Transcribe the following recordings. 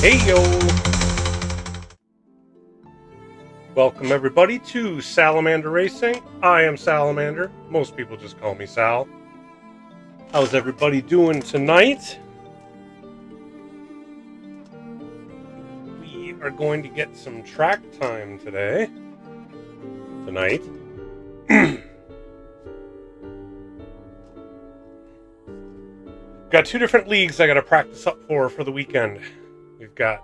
Hey yo! Welcome everybody to Salamander Racing. I am Salamander. Most people just call me Sal. How's everybody doing tonight? We are going to get some track time today. Tonight. Got two different leagues I got to practice up for the weekend. We've got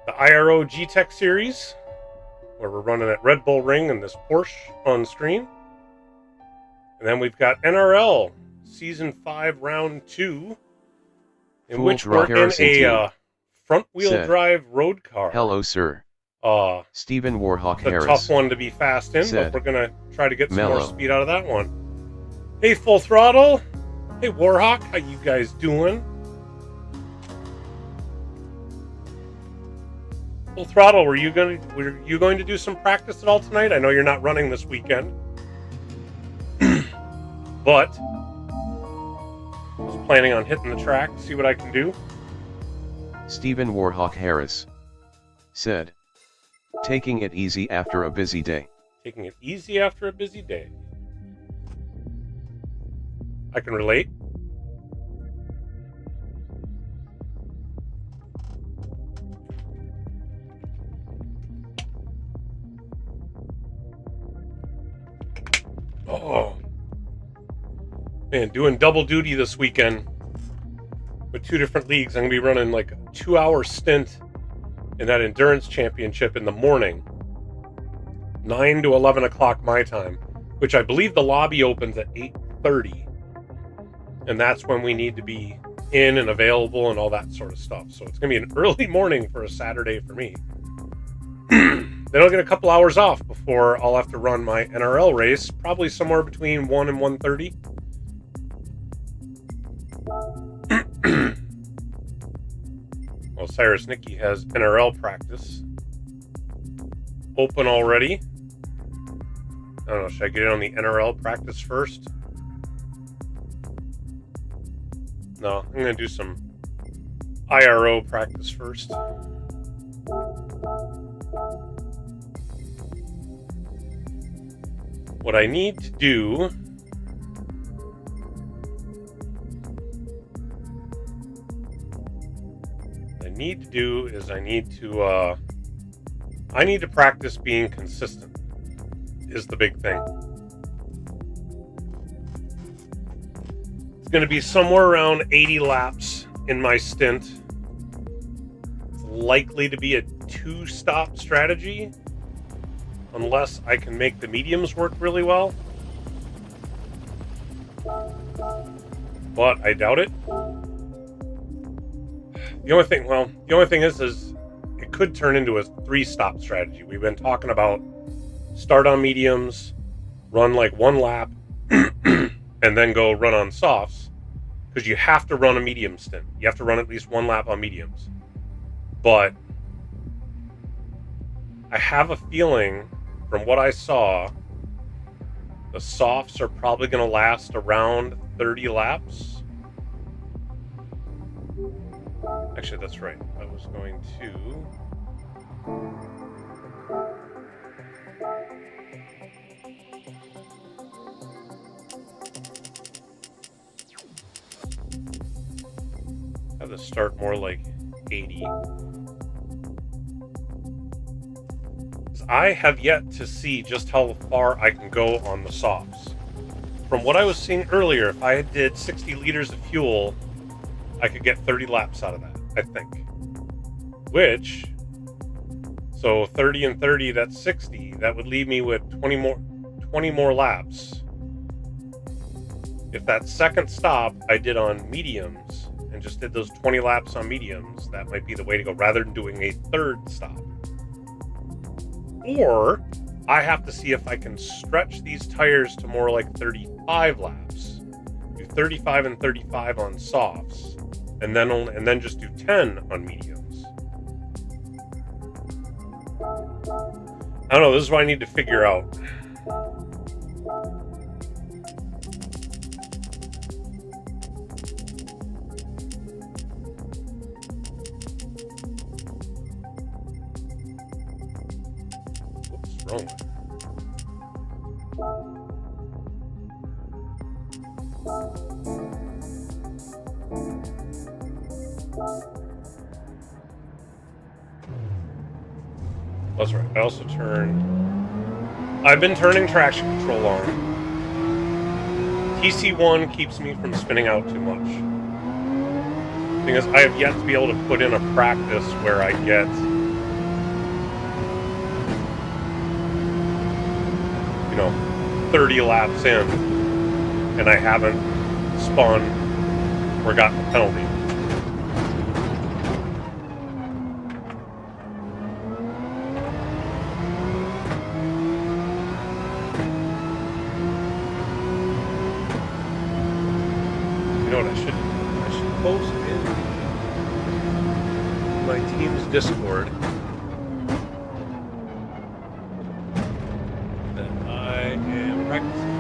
the IRO GTEC series, where we're running at Red Bull Ring and this Porsche on screen. And then we've got NRL Season 5 Round 2, in which we're in a front-wheel drive road car. Hello, sir. Stephen Warhawk Harris. It's a tough one to be fast in, but we're going to try to get some more speed out of that one. Hey, Full Throttle. Hey, Warhawk. How you guys doing? Full Throttle, were you going to do some practice at all tonight? I know you're not running this weekend. But I was planning on hitting the track, see what I can do. Stephen Warhawk Harris said, taking it easy after a busy day. Taking it easy after a busy day. I can relate. Oh, man, doing double duty this weekend with two different leagues. I'm going to be running like a 2-hour stint in that endurance championship in the morning, 9 to 11 o'clock my time, which I believe the lobby opens at 8:30, and that's when we need to be in and available and all that sort of stuff. So it's going to be an early morning for a Saturday for me. Then I'll get a couple hours off before I'll have to run my NRL race, probably somewhere between 1 and 1:30. Well, Cyrus Nicky has NRL practice open already. I don't know, should I get in on the NRL practice first? No, I'm going to do some IRO practice first. What I need to do is I need to practice being consistent is the big thing. It's going to be somewhere around 80 laps in my stint. It's likely to be a 2-stop strategy, unless I can make the mediums work really well. But I doubt it. The only thing is it could turn into a 3-stop strategy. We've been talking about start on mediums, run like 1 lap, and then go run on softs, because you have to run a medium stint. You have to run at least 1 lap on mediums. But I have a feeling, from what I saw, the softs are probably going to last around 30 laps. Actually, that's right. I was going to... have this start more like 80. I have yet to see just how far I can go on the softs. From what I was seeing earlier, if I did 60 liters of fuel, I could get 30 laps out of that, I think. Which, so 30 and 30, that's 60. That would leave me with 20 more laps. If that second stop I did on mediums, and just did those 20 laps on mediums, that might be the way to go, rather than doing a third stop. Or I have to see if I can stretch these tires to more like 35 laps. Do 35 and 35 on softs, and then just do 10 on mediums. I don't know, this is what I need to figure out. wrong with it? That's right. I also I've been turning traction control on. TC1 keeps me from spinning out too much. Because I have yet to be able to put in a practice where I get 30 laps in and I haven't spun or gotten a penalty. You know what I should post in my team's Discord that I am practicing.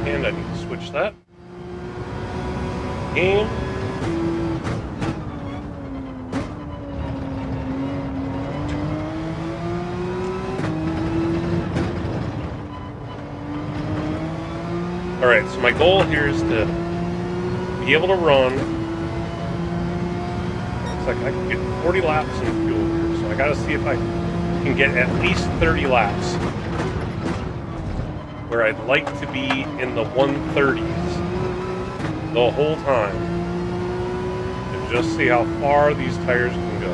And I need to switch that. Game. Alright, so my goal here is to be able to run. Looks like I can get 40 laps in fuel here, so I gotta see if I can get at least 30 laps. Where I'd like to be in the 130s the whole time. And just see how far these tires can go.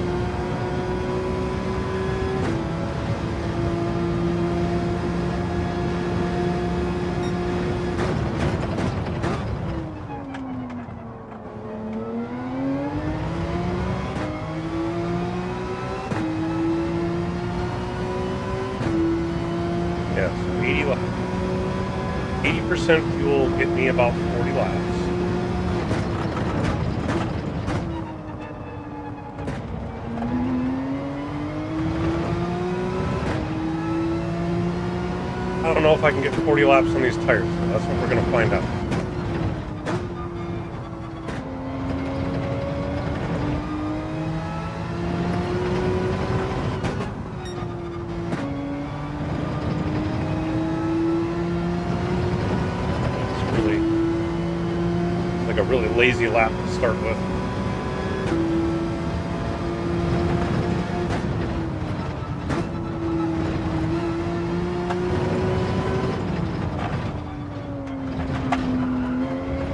Yeah, so 80 laps. 80% fuel will get me about 40 laps. I don't know if I can get 40 laps on these tires, so that's what we're going to find out. A really lazy lap to start with.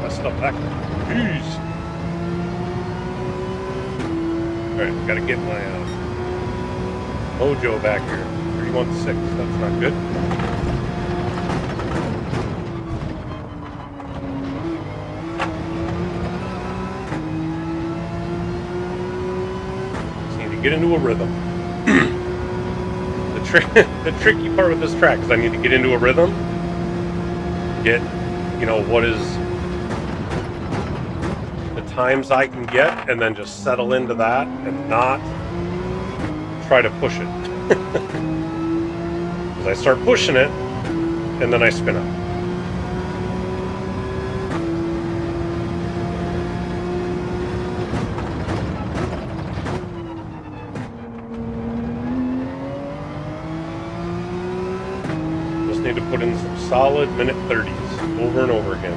Messed up back. Jeez. Alright, gotta get my mojo back here. 31.6, that's not good. Get into a rhythm. The tricky part with this track is I need to get into a rhythm, get, what is the times I can get, and then just settle into that and not try to push it. Because I start pushing it, and then I spin out. Need to put in some solid minute 30s over and over again.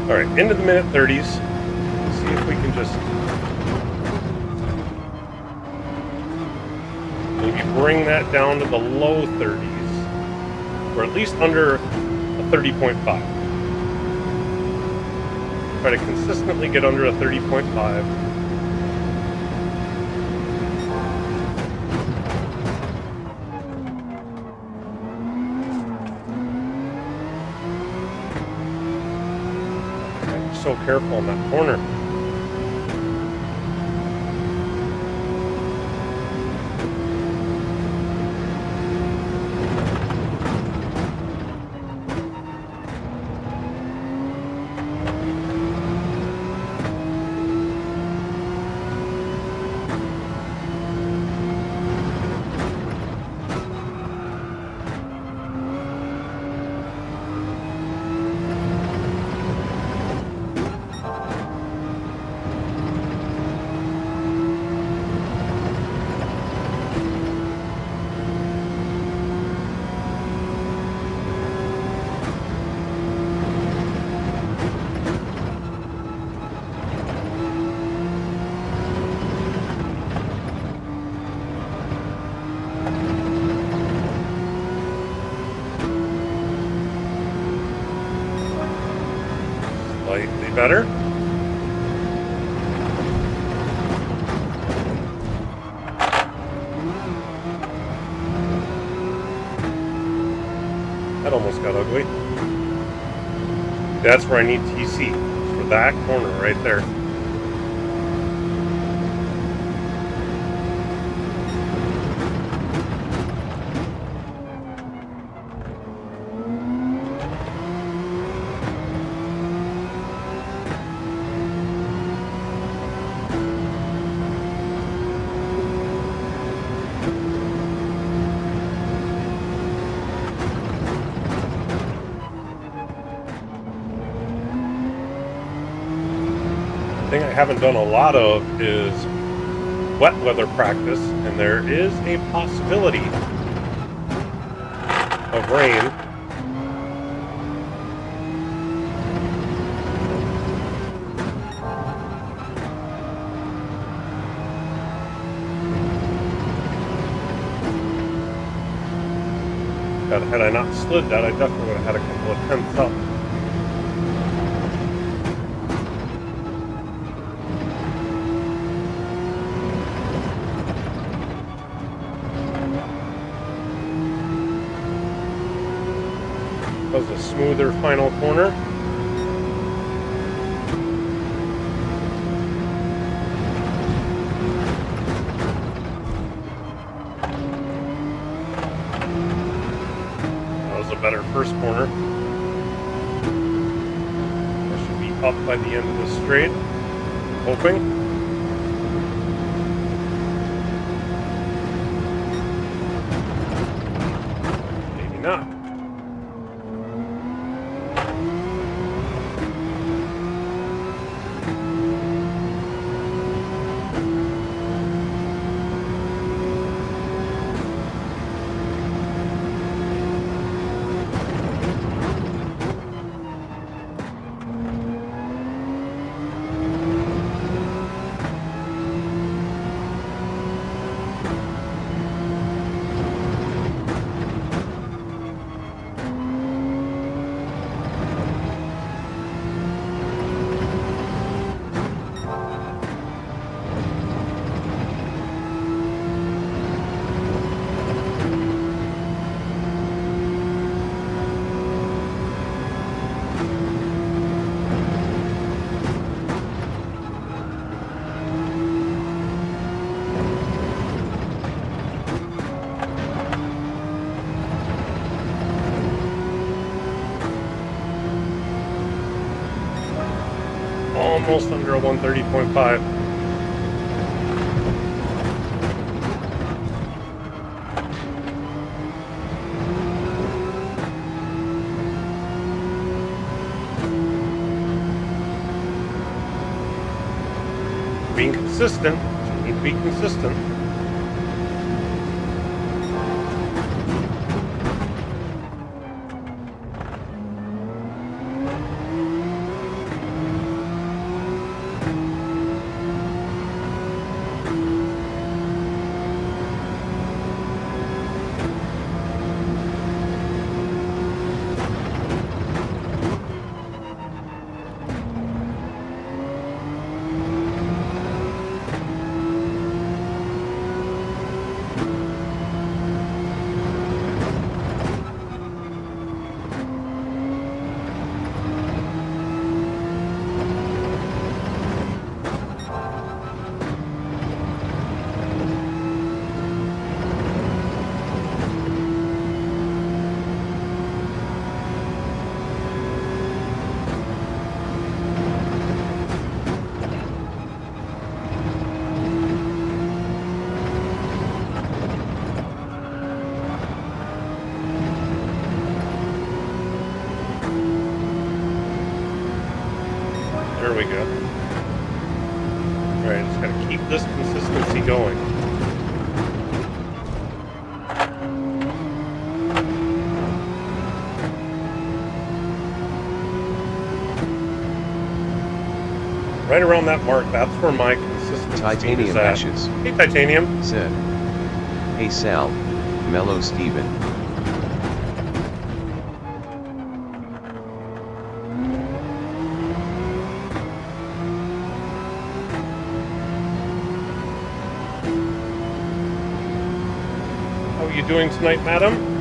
Alright, into the minute 30s. Let's see if we can just maybe bring that down to the low 30s, or at least under a 30.5. Try to consistently get under a 30.5. So careful in that corner. Slightly better. That almost got ugly. That's where I need TC, for that corner right there. The thing I haven't done a lot of is wet weather practice, and there is a possibility of rain. God, had I not slid that, I definitely would have had a couple of tenths up. That was a smoother final corner. That was a better first corner. I should be up by the end of the straight. Hoping. Maybe not. Almost under a 130.5. Being consistent. You need to be consistent. There we go. Alright, just gotta keep this consistency going. Right around that mark, that's where my consistency Titanium is at. Ashes. Hey, Titanium. Said. Hey Sal, Mellow Steven. How are you doing tonight, madam?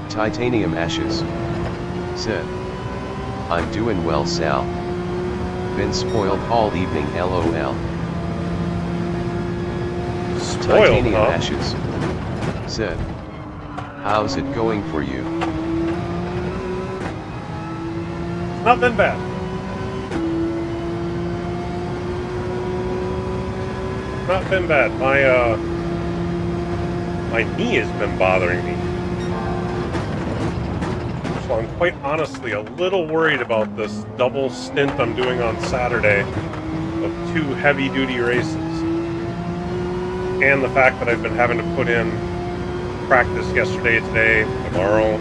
Titanium Ashes. Said. I'm doing well Sal. Been spoiled all evening LOL. Spoiled, Titanium huh? Ashes. Said. How's it going for you? It's not been bad. Not been bad. My knee has been bothering me. So I'm quite honestly a little worried about this double stint I'm doing on Saturday of 2 heavy-duty races. And the fact that I've been having to put in practice yesterday, today, tomorrow.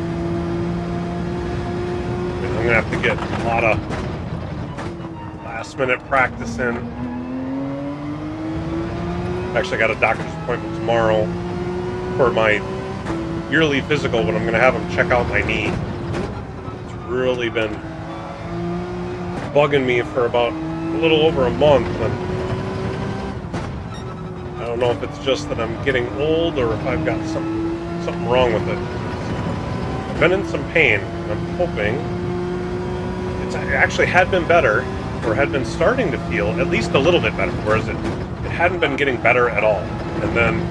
And I'm going to have to get a lot of last-minute practice in. Actually, I got a doctor's appointment tomorrow for my yearly physical, but I'm going to have them check out my knee. Really been bugging me for about a little over a month, and I don't know if it's just that I'm getting old or if I've got something wrong with it. I've been in some pain, and I'm hoping it actually had been better, or had been starting to feel at least a little bit better, whereas it hadn't been getting better at all, and then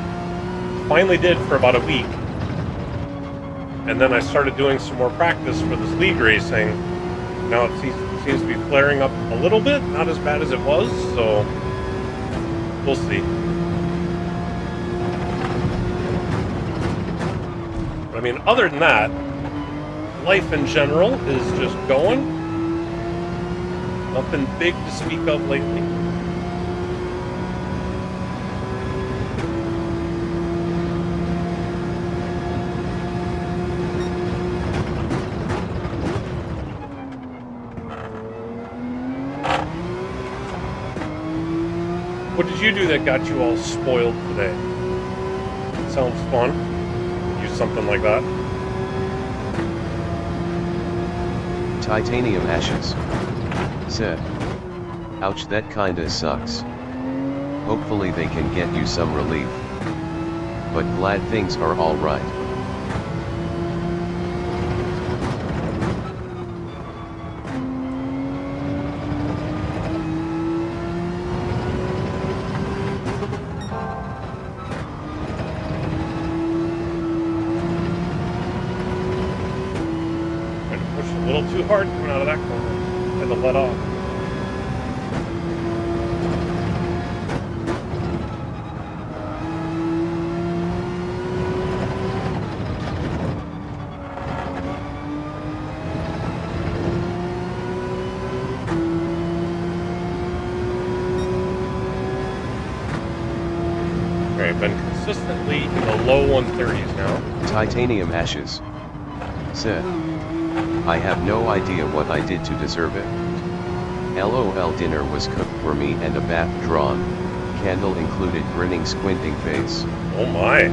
finally did for about a week. And then I started doing some more practice for this league racing. Now it seems to be flaring up a little bit, not as bad as it was, so we'll see. But I mean, other than that, life in general is just going. Nothing big to speak of lately. What did you do that got you all spoiled today? Sounds fun. Use something like that. Titanium Ashes. Said. Ouch, that kinda sucks. Hopefully they can get you some relief. But glad things are alright. Too hard coming out of that corner. Had to let off. Alright, been consistently in the low 130s now. Titanium Ashes. Said. I have no idea what I did to deserve it. LOL, dinner was cooked for me and a bath drawn, candle included, grinning squinting face. Oh my.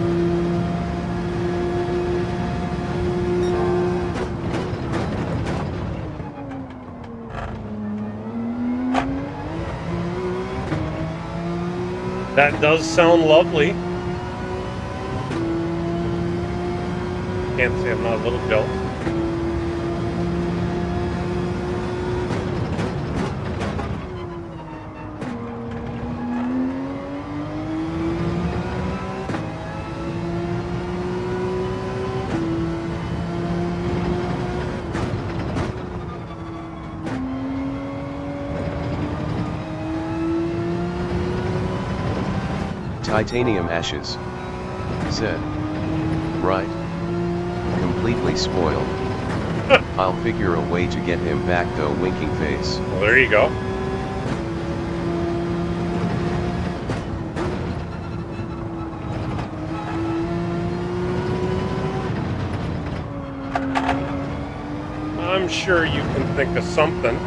That does sound lovely. Can't say I'm not a little jealous. Titanium ashes. Said. Right. Completely spoiled. I'll figure a way to get him back though, winking face. Well, there you go. I'm sure you can think of something.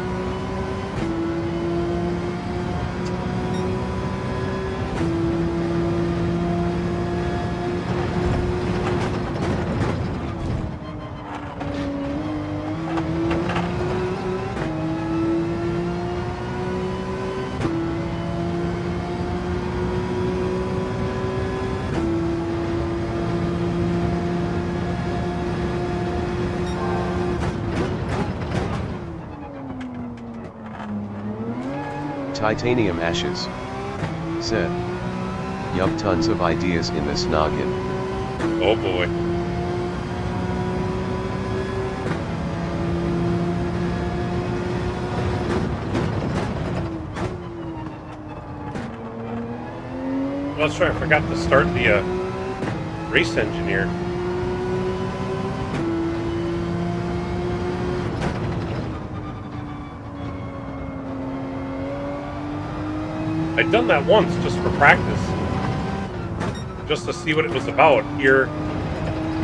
Titanium ashes. Said. Yup, tons of ideas in this noggin. Oh boy. Let's try. I forgot to start the race engineer. I'd done that once just for practice, just to see what it was about here,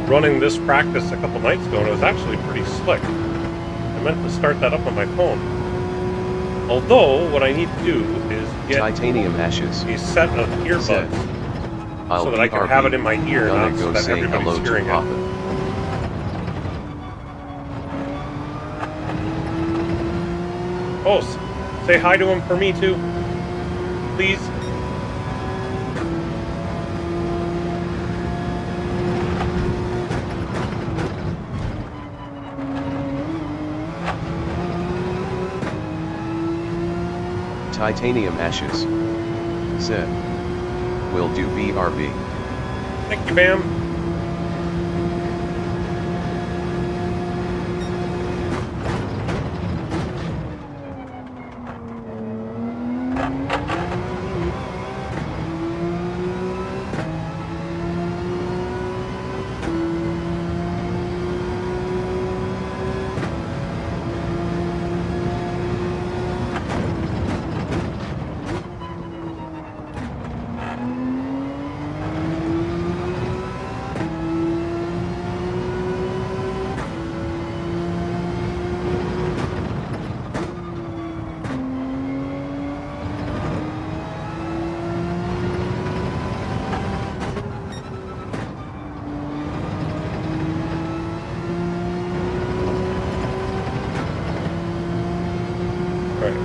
running this practice a couple nights ago, and it was actually pretty slick. I meant to start that up on my phone. Although, what I need to do is get Titanium ashes. a set of earbuds so that I can have it in my ear, not so that everybody's hearing it. Oh, say hi to him for me too. Please. Titanium ashes. Said. Will do, BRB. Thank you, Bam.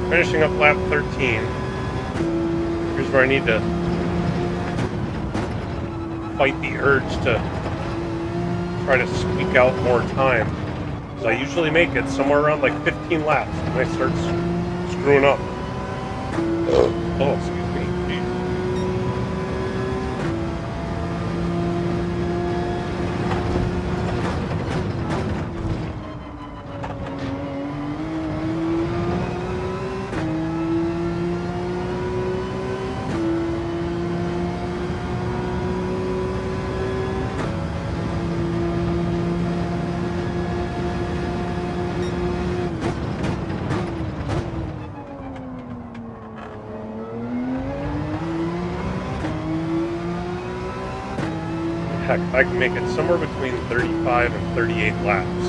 Finishing up lap 13. Here's where I need to fight the urge to try to squeak out more time, because I usually make it somewhere around like 15 laps and I start screwing up. Oh, excuse me. Heck, I can make it somewhere between 35 and 38 laps.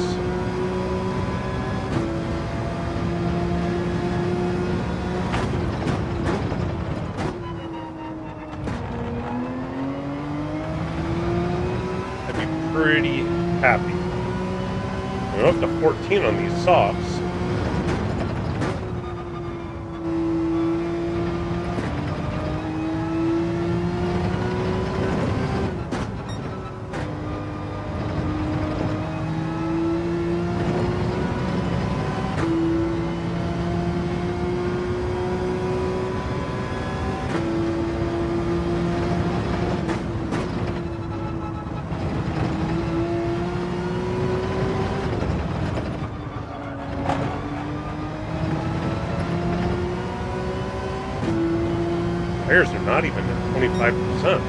I'd be pretty happy. We're up to 14 on these softs. tires are not even at 25%.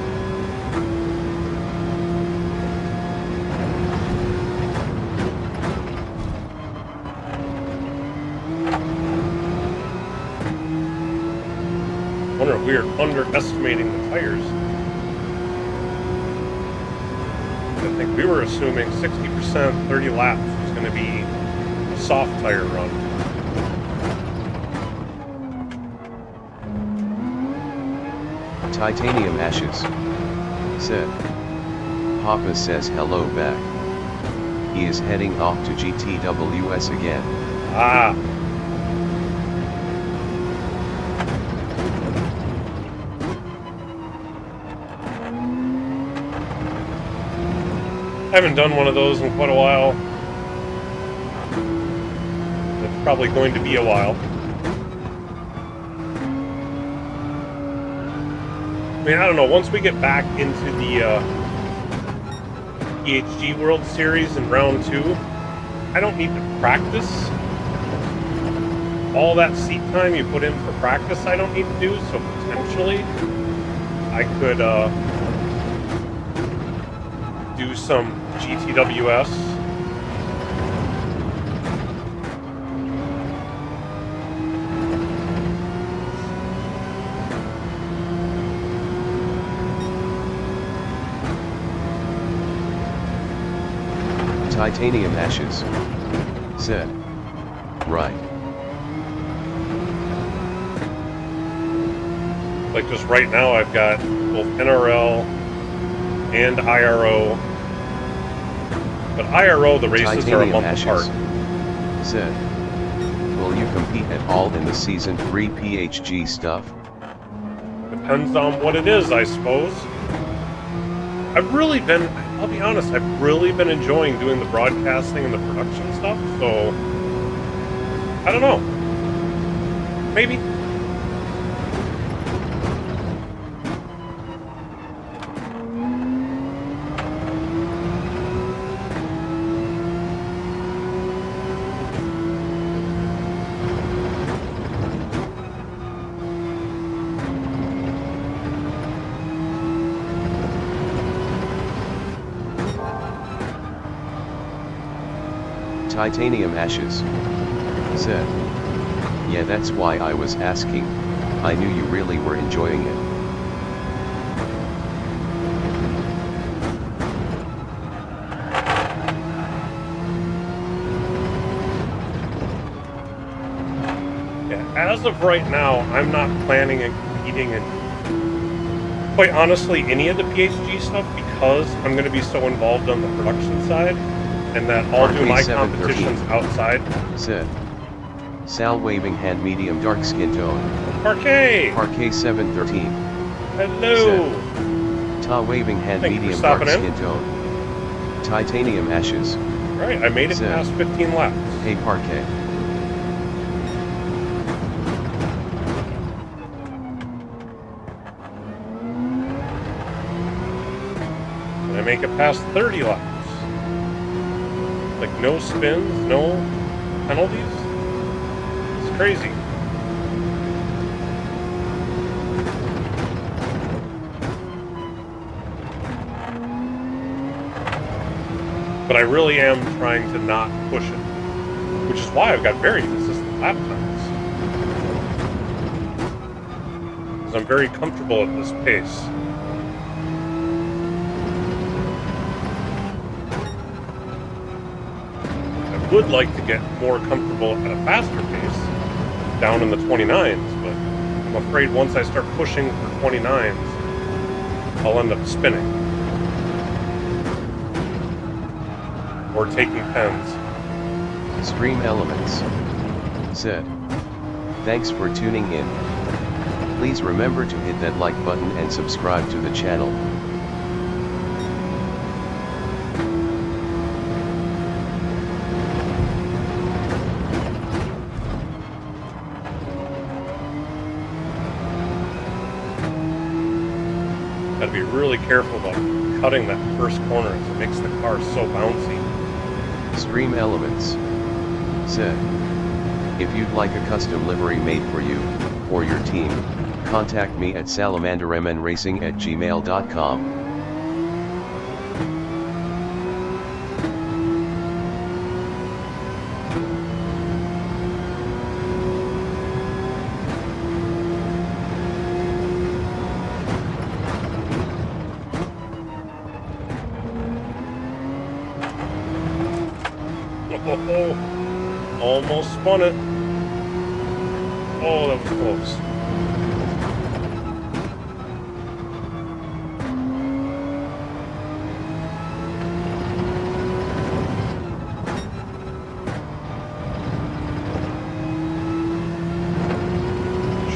I wonder if we are underestimating the tires. I think we were assuming 60%, 30 laps was going to be a soft tire run. Titanium Ashes said. Papa says hello back. He is heading off to GTWS again. Ah. I haven't done one of those in quite a while. It's probably going to be a while. I mean, I don't know, once we get back into the PHG World Series in round 2, I don't need to practice. All that seat time you put in for practice I don't need to do, so potentially I could do some GTWS. Titanium Ashes said. Right. Like just right now I've got both NRL and IRO. But IRO, the races Titanium are a month Ashes apart. Said. Will you compete at all in the Season 3 PHG stuff? Depends on what it is, I suppose. I'll be honest, I've really been enjoying doing the broadcasting and the production stuff, so I don't know. Maybe. Titanium Ashes said. Yeah, that's why I was asking. I knew you really were enjoying it. Yeah, as of right now, I'm not planning on competing in, quite honestly, any of the PHG stuff because I'm going to be so involved on the production side. And that I'll do my competitions outside. Said. Sal waving hand medium dark skin tone. Parquet! Parquet 713. Hello! Said. Ta waving hand medium dark skin tone. Titanium Ashes. Right, I made it Said. past 15 laps. Hey Parquet. And I make it past 30 laps. Like no spins, no penalties. It's crazy. But I really am trying to not push it, which is why I've got very consistent lap times. Because I'm very comfortable at this pace. Would like to get more comfortable at a faster pace down in the 29s, but I'm afraid once I start pushing for 29s, I'll end up spinning or taking pens. Stream Elements said. Thanks for tuning in. Please remember to hit that like button and subscribe to the channel. Gotta be really careful about cutting that first corner as it makes the car so bouncy. Stream Elements said. If you'd like a custom livery made for you, or your team, Contact me at salamandermnracing@gmail.com. Oh, almost spun it. Oh, that was close.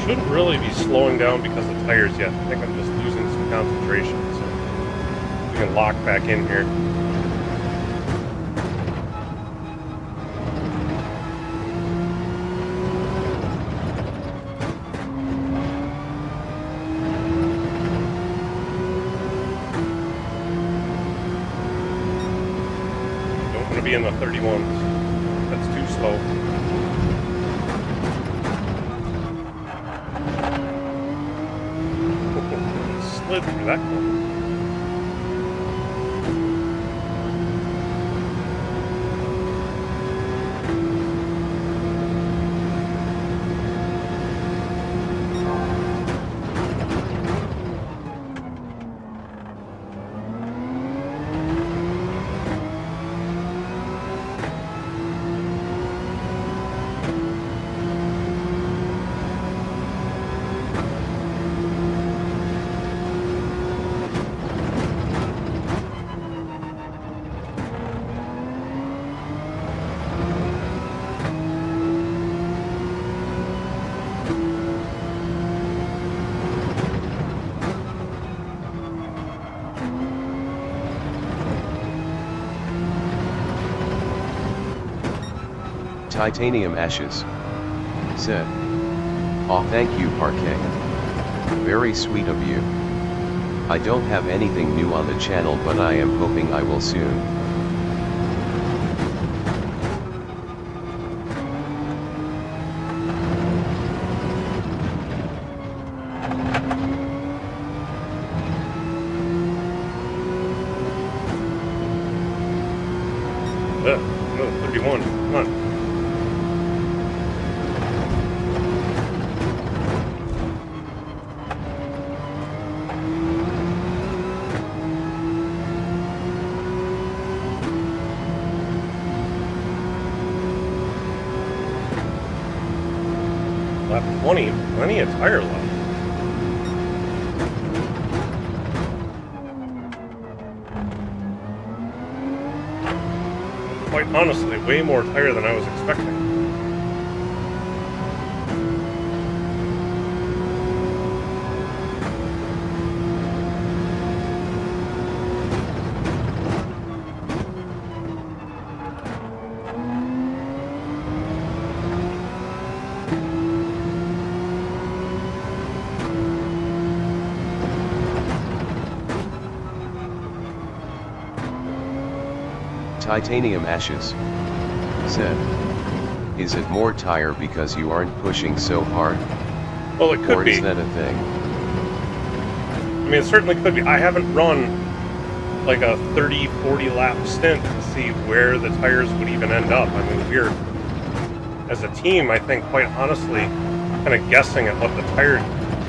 Shouldn't really be slowing down because of tires yet. I think I'm just losing some concentration, so we can lock back in here. Don't want to be in the 31s. That's too slow. Slid through that corner. Titanium Ashes said, "Aw, thank you, Parquet. Very sweet of you. I don't have anything new on the channel, but I am hoping I will soon. No, 31, come on. Lap 20, plenty of tire left. Quite honestly, way more tire than I was expecting. Titanium Ashes said, "Is it more tire because you aren't pushing so hard? Well, it could or be. Is that a thing?" I mean, it certainly could be. I haven't run like a 30, 40 lap stint to see where the tires would even end up. I mean, we're, as a team, I think, quite honestly, kind of guessing at what the tire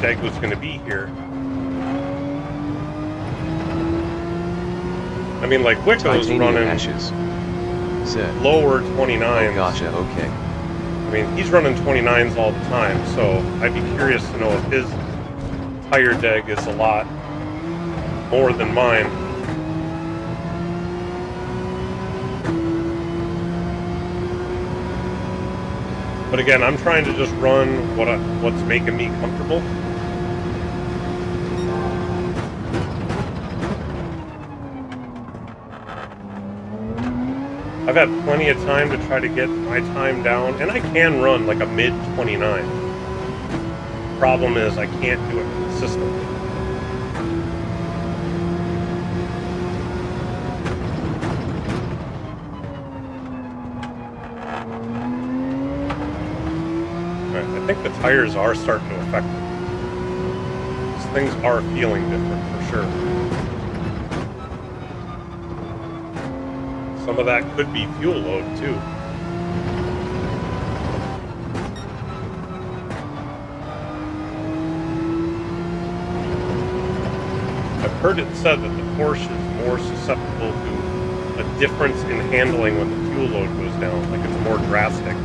deg was going to be here. I mean, like, Wicco's running Ashes said, lower 29s. "Oh, gotcha, okay. I mean, he's running 29s all the time, so I'd be curious to know if his tire deg is a lot more than mine. But again, I'm trying to just run what's making me comfortable. I've had plenty of time to try to get my time down, and I can run like a mid-29. Problem is, I can't do it consistently. Alright, I think the tires are starting to affect it. things are feeling different for sure. Some of that could be fuel load too. I've heard it said that the Porsche is more susceptible to a difference in handling when the fuel load goes down, like it's more drastic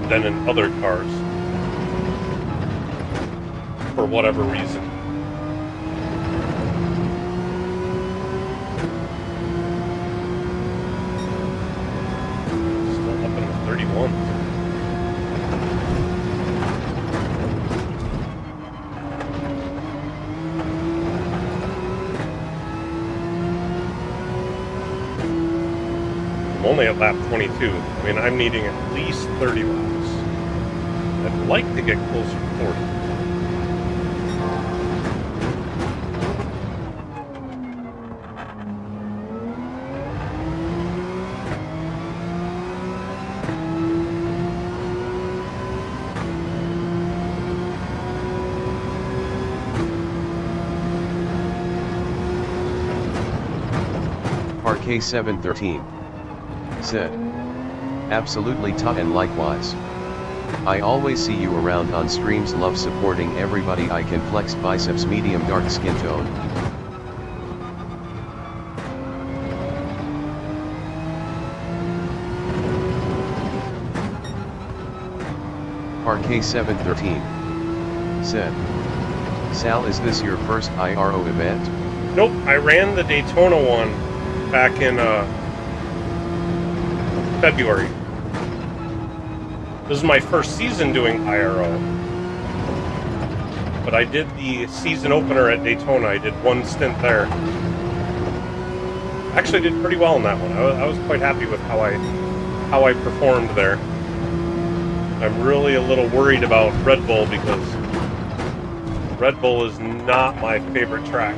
than in other cars, for whatever reason. Still up in the 31s. I'm only at lap 22. I mean, I'm needing at least 30 laps. I'd like to get closer to 40. Parquet 713 said, absolutely tough, and likewise. I always see you around on streams, love supporting everybody I can, flex biceps, medium dark skin tone. Parquet 713 said, Sal, is this your first IRO event? Nope, I ran the Daytona one back in February. This is my first season doing IRO. But I did the season opener at Daytona. I did one stint there. Actually did pretty well in that one. I was quite happy with how I performed there. I'm really a little worried about Red Bull because Red Bull is not my favorite track.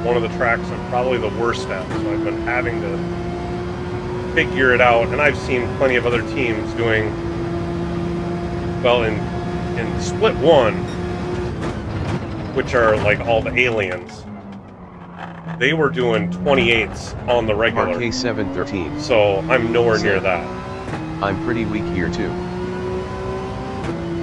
One of the tracks I'm probably the worst at, so I've been having to figure it out, and I've seen plenty of other teams doing well in Split 1, which are like all the aliens. They were doing 28s on the regular. Parquet 713. So I'm nowhere near that. I'm pretty weak here too.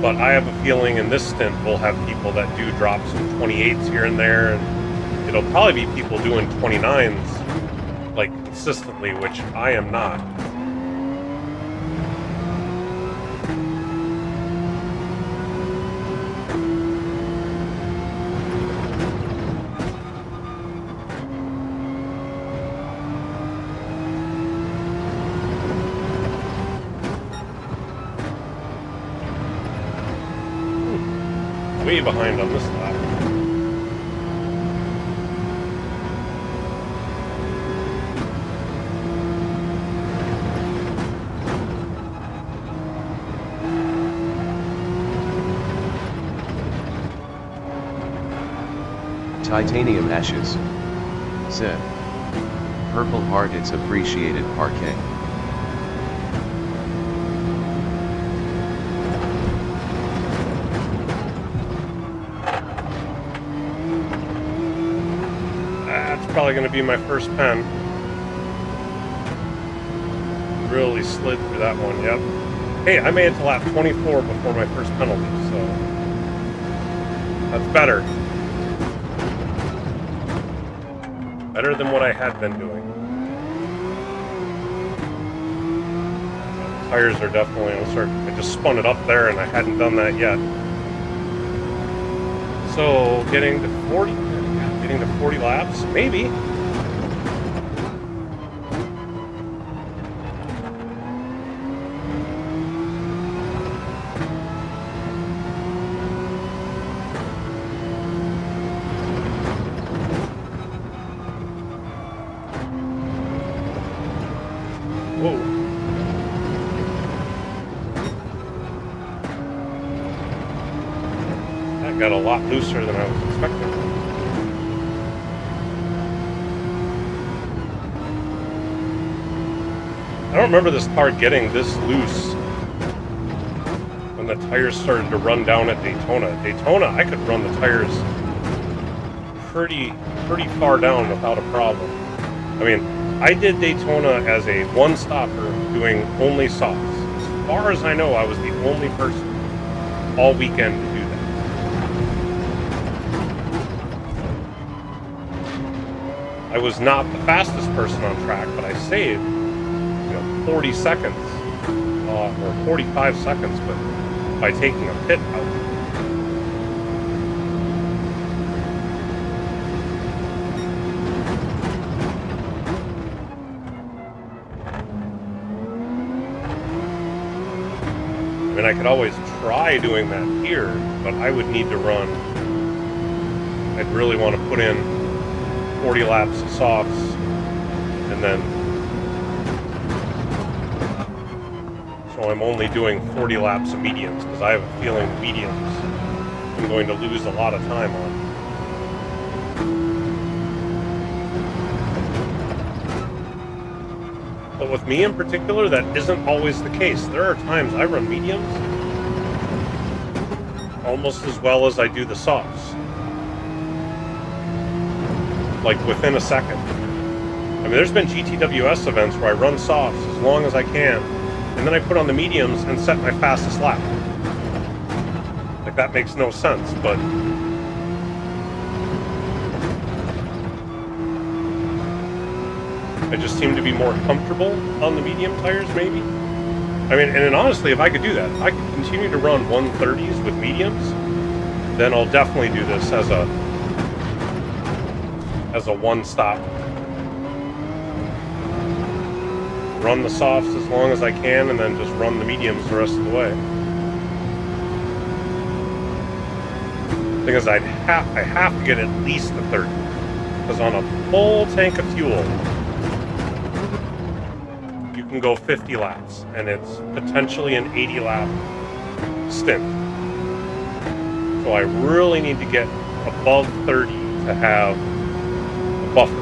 But I have a feeling in this stint we'll have people that do drop some 28s here and there, and it'll probably be people doing 29s like consistently, which I am not. Way behind on this lap. Titanium Ashes said, Purple Heart, it's appreciated, Parquet. Probably going to be my first pen. Really slid through that one, yep. Hey, I made it to lap 24 before my first penalty, so that's better. Better than what I had been doing. Tires are definitely, I just spun it up there and I hadn't done that yet. So, getting to 40 laps, maybe. Whoa. That got a lot looser than I was expecting. I don't remember this car getting this loose when the tires started to run down at Daytona. Daytona, I could run the tires pretty far down without a problem. I mean, I did Daytona as a one-stopper doing only softs. As far as I know, I was the only person all weekend to do that. I was not the fastest person on track, but I saved, 40 seconds, or 45 seconds, but by taking a pit out. I mean, I could always try doing that here, but I would need to run. I'd really want to put in 40 laps of softs, and then, so I'm only doing 40 laps of mediums, because I have a feeling mediums I'm going to lose a lot of time on. But with me in particular, that isn't always the case. There are times I run mediums almost as well as I do the softs. Like within a second. I mean, there's been GTWS events where I run softs as long as I can, and then I put on the mediums and set my fastest lap. Like, that makes no sense, but I just seem to be more comfortable on the medium tires, maybe. I mean, and honestly, if I could do that, if I could continue to run 130s with mediums, then I'll definitely do this as a one-stop. Run the softs as long as I can, and then just run the mediums the rest of the way. The thing is, I have to get at least a 30, because on a full tank of fuel, you can go 50 laps, and it's potentially an 80-lap stint. So I really need to get above 30 to have a buffer.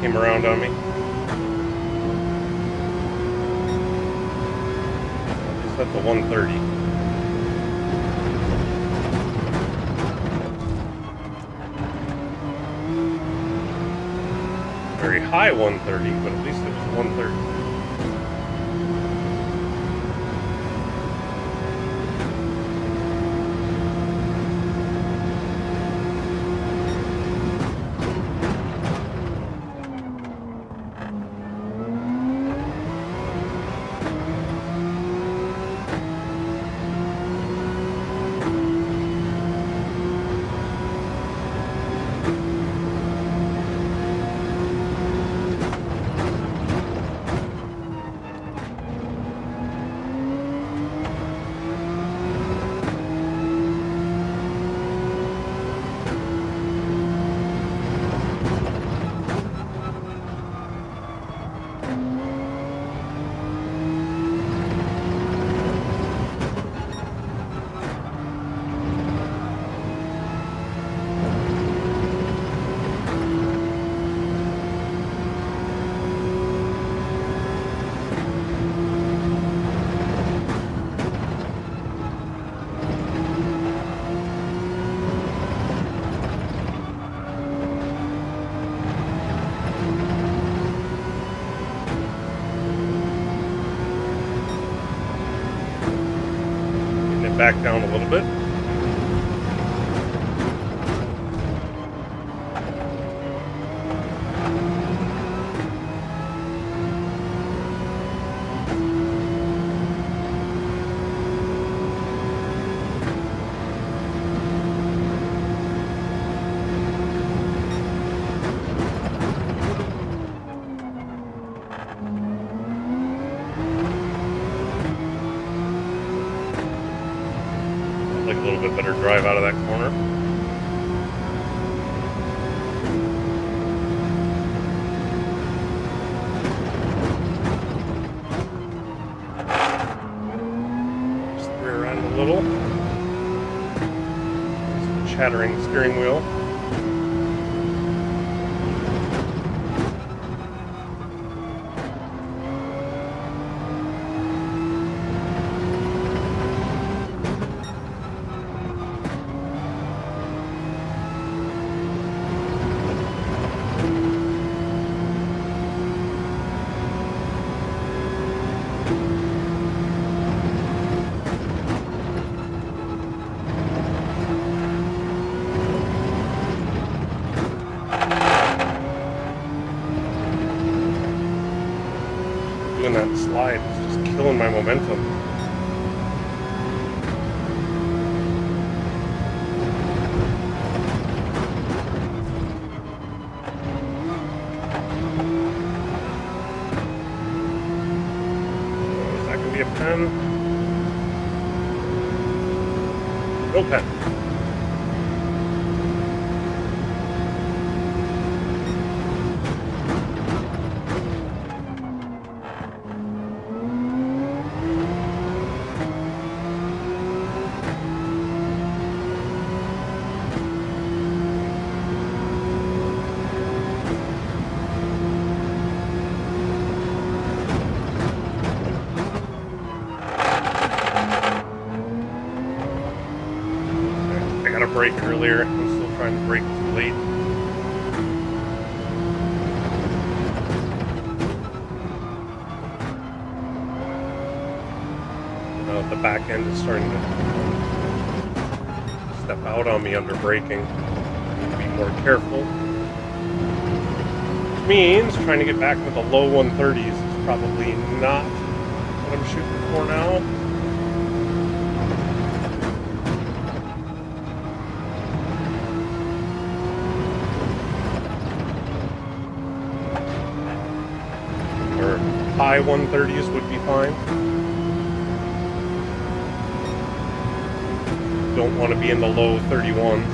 Came around on me. Set the 130. Very high 130, but at least it was 130. Back down a little bit. better drive out of that corner. Just rear end a little. Just the chattering steering wheel. That slide is just killing my momentum. Is that gonna be a pen? No pen. Brake earlier. I'm still trying to brake too late. The back end is starting to step out on me under braking. Be more careful. Which means trying to get back into the low 130s is probably not what I'm shooting for now. High 130s would be fine. Don't want to be in the low 31s.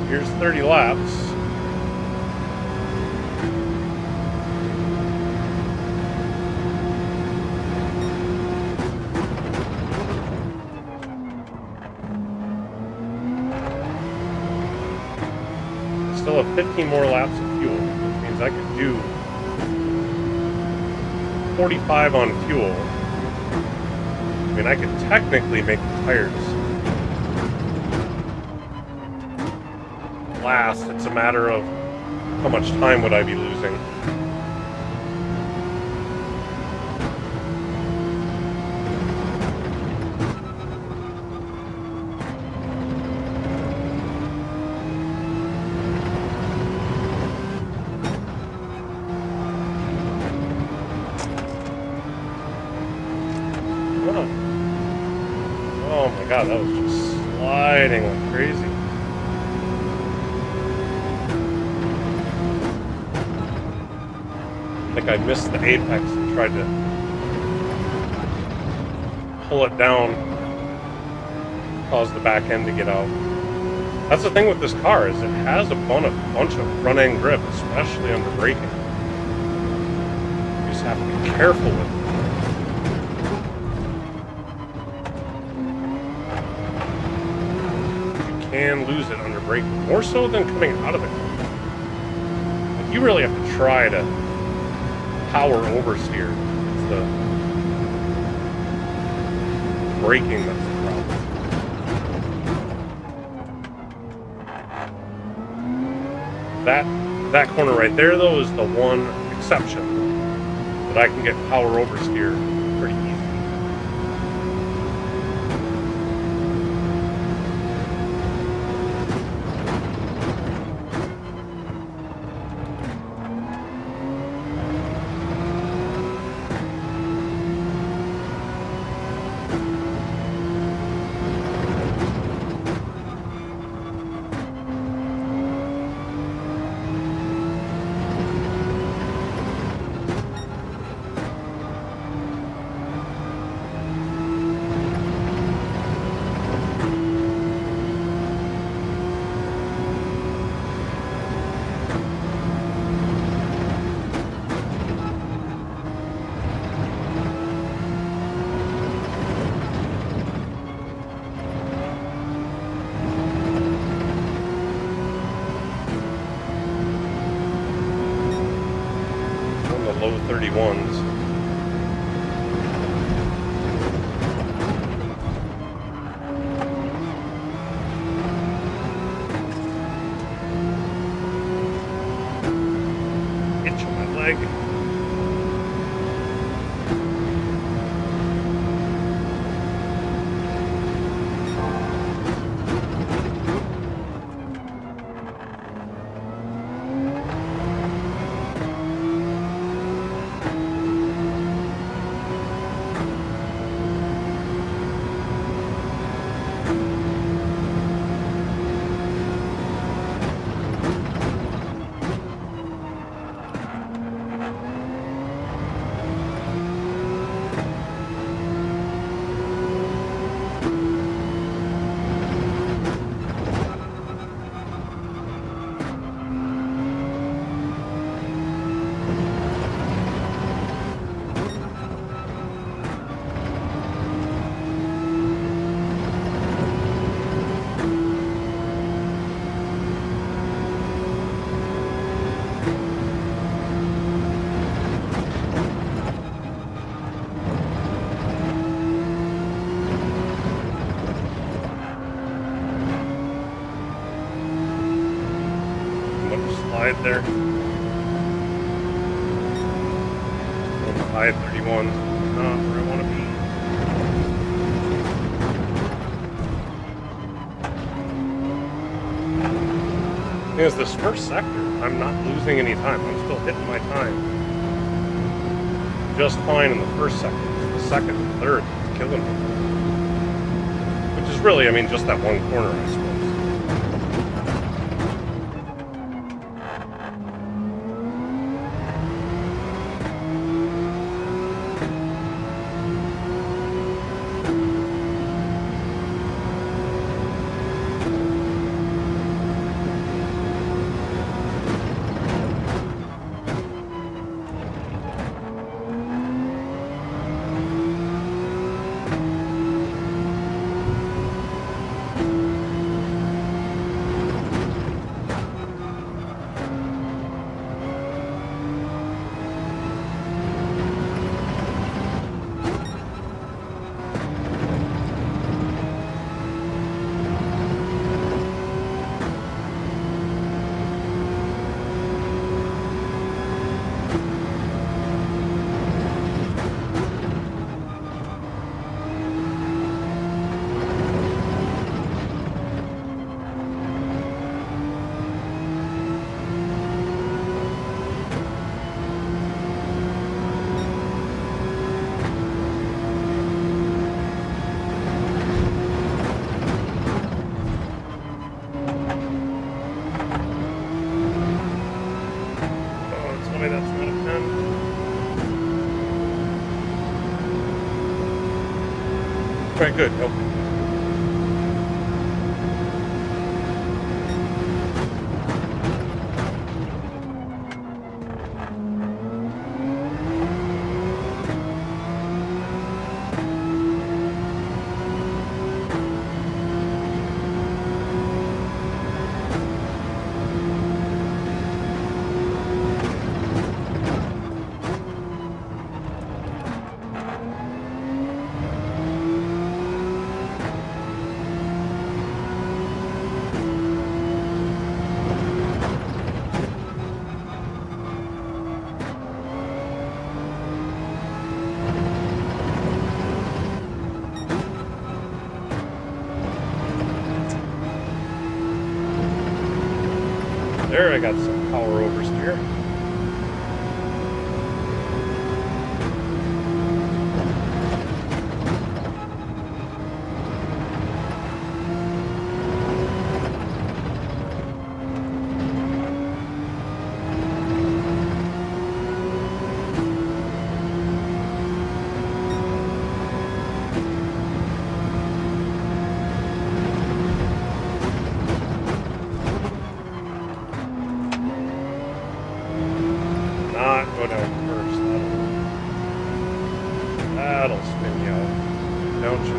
Here's 30 laps. Still have 15 more laps of fuel, which means I could do 45 on fuel. I mean, I could technically make the tires last. It's a matter of how much time would I be losing. Oh my god, that was just sliding like crazy. I think I missed the apex and tried to pull it down, cause the back end to get out. That's the thing with this car, is it has a bunch of front end grip, especially under braking. You just have to be careful with it. Can lose it under braking, more so than coming out of the car. Like, you really have to try to power oversteer. It's the braking that's the problem. That corner right there, though, is the one exception that I can get power oversteer pretty easy. the low 31s. Itch on my leg. There. On the high 31s, not where I want to be. Because this first sector, I'm not losing any time. I'm still hitting my time just fine in the first sector. The second and third is killing me. Which is really, I mean, just that one corner, I suppose. Very good. Okay. There, I got some power oversteer. Go down first. That'll spin you out. Don't you?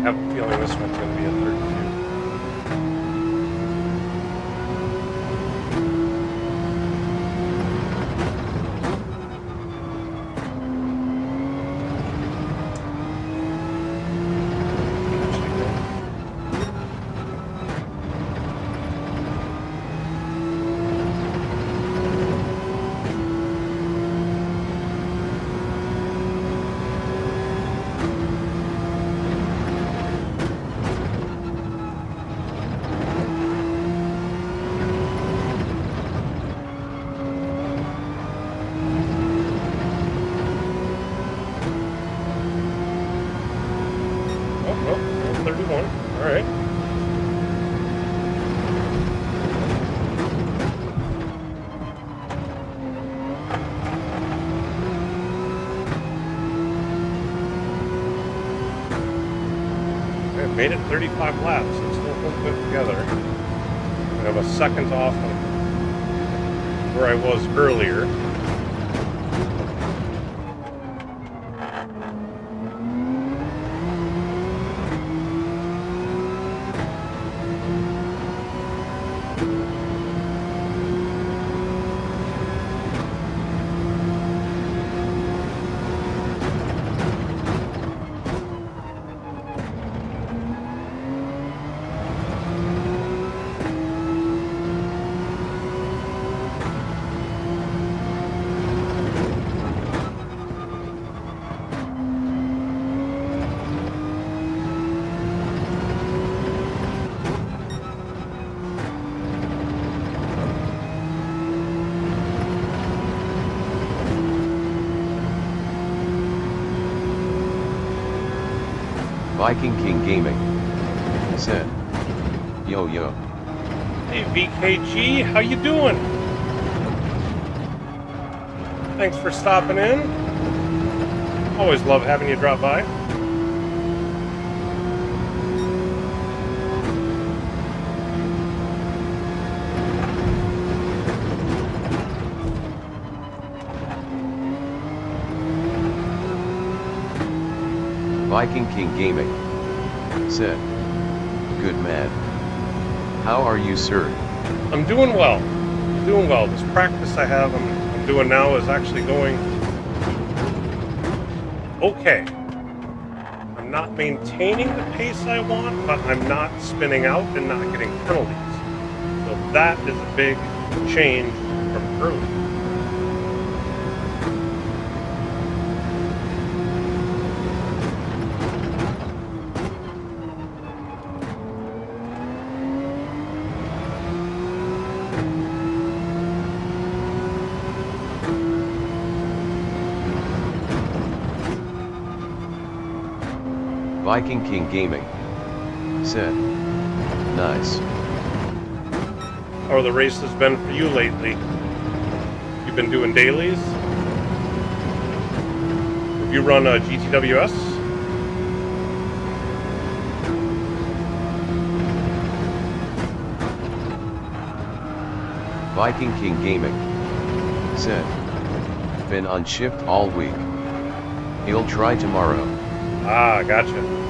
have a feeling this one's going to be a 32. Made it 35 laps, so still holding it together. I have a second off of where I was earlier. Viking King Gaming said, "Yo yo." Hey VKG, how you doing? Thanks for stopping in. Always love having you drop by. Viking King Gaming said, "Good man. How are you, sir?" I'm doing well. Doing well. This practice I'm doing now is actually going okay. I'm not maintaining the pace I want, but I'm not spinning out and not getting penalties. So that is a big change from earlier. Viking King Gaming said, "Nice. How are the races been for you lately? You've been doing dailies? Have you run a GTWS? Viking King Gaming said, "Been on shift all week. He'll try tomorrow." Ah, gotcha.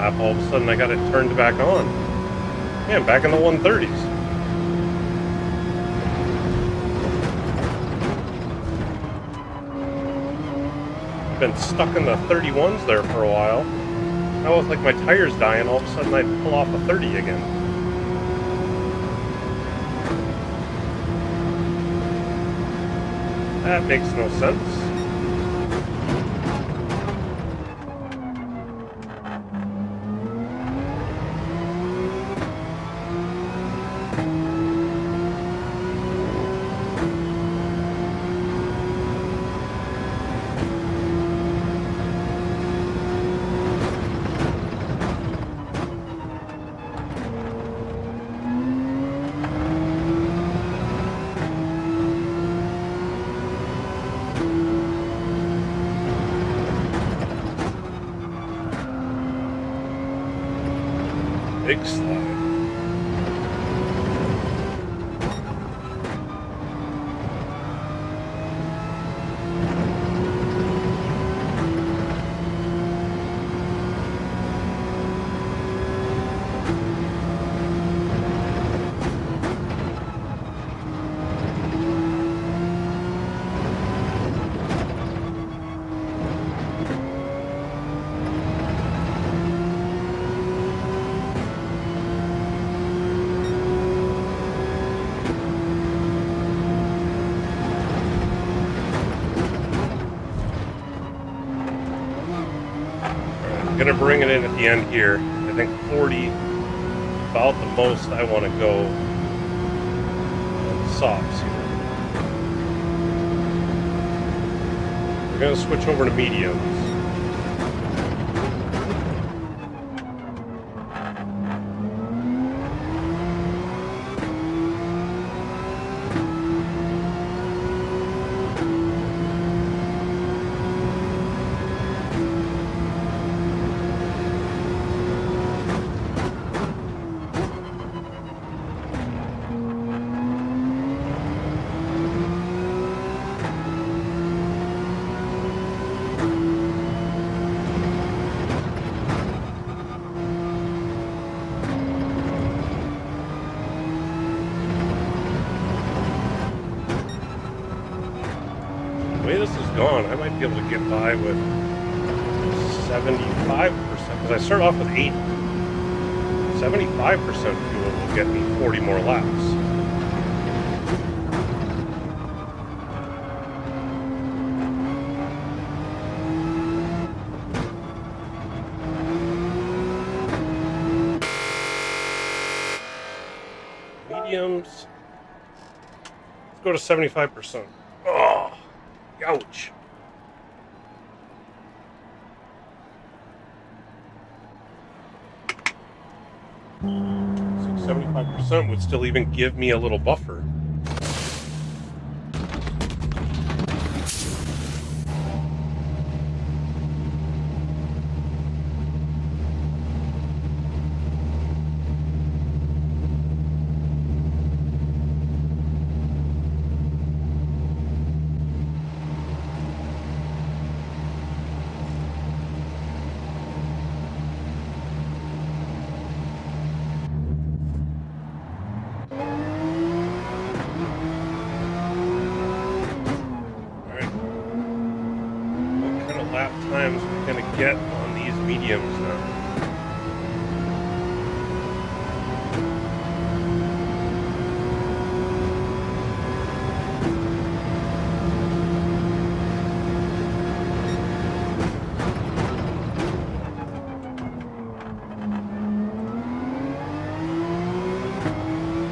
lap, all of a sudden I got it turned back on. Man, back in the 130s. Been stuck in the 31s there for a while. Now with like my tires dying, all of a sudden I'd pull off a 30 again. That makes no sense. Big slide. Gonna bring it in at the end here. I think 40, about the most I want to go on softs here. We're gonna switch over to mediums. The way this is gone, I might be able to get by with 75%, because I start off with 80. 75% fuel will get me 40 more laps. Mediums. Let's go to 75%. Oh, ouch. 75% would still even give me a little buffer. Lap times we're going to get on these mediums now.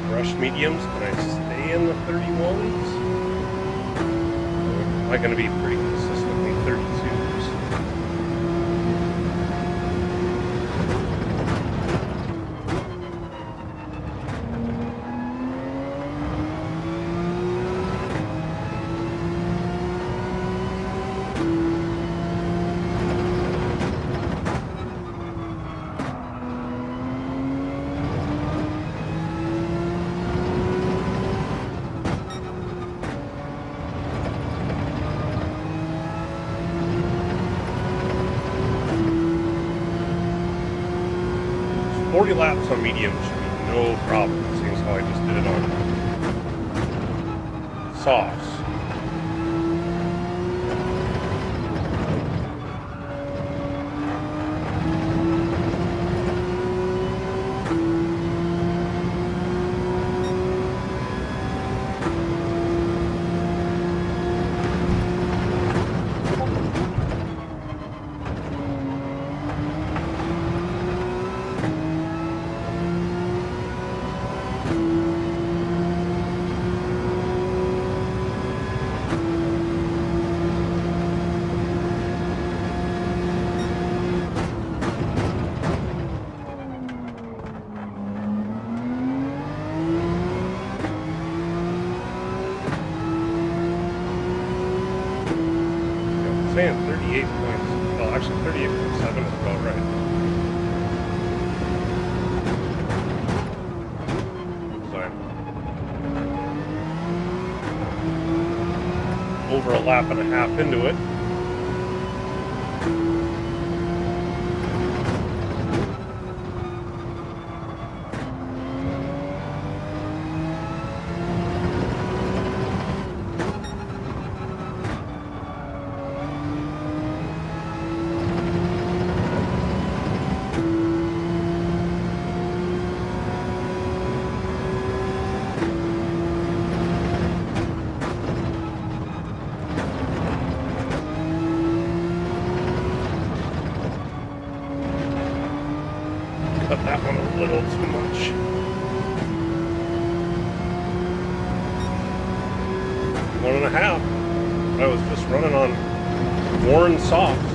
Brushed mediums, can I stay in the 31s? Or am I going to be pretty consistently 32s? 40 laps on medium should be no problem, seeing as how I just did it on softs. Saying 38 points. Well, actually 38.7 is about right. So I'm over a lap and a half into it. Cut that one a little too much. One and a half. I was just running on worn softs.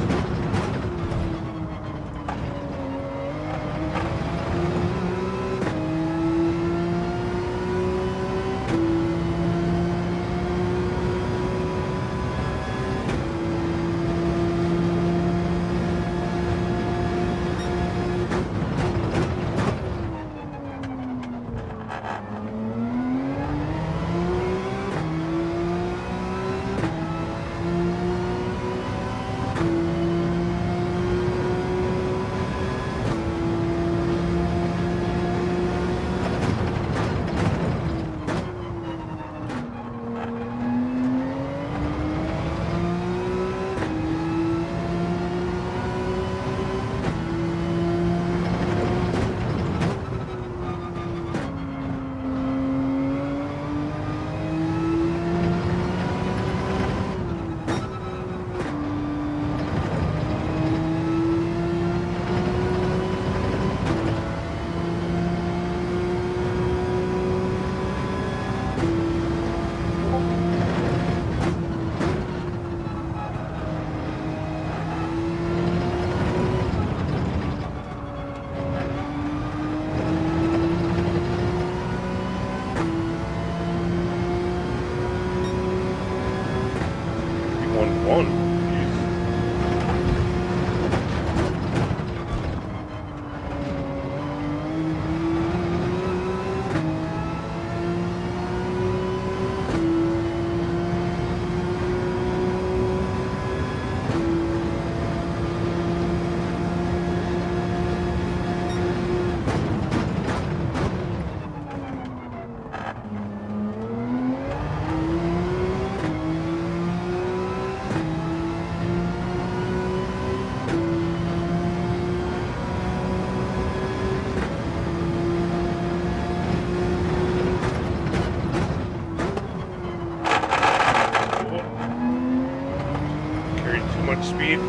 Speed.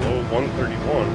Low 131.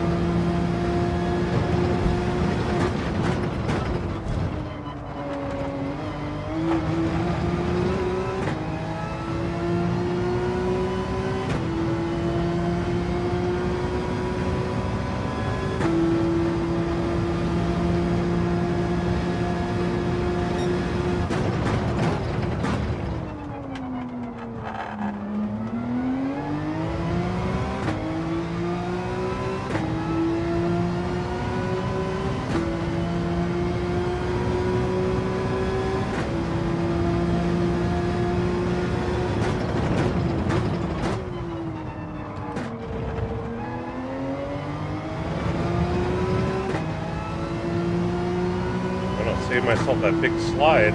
save myself that big slide.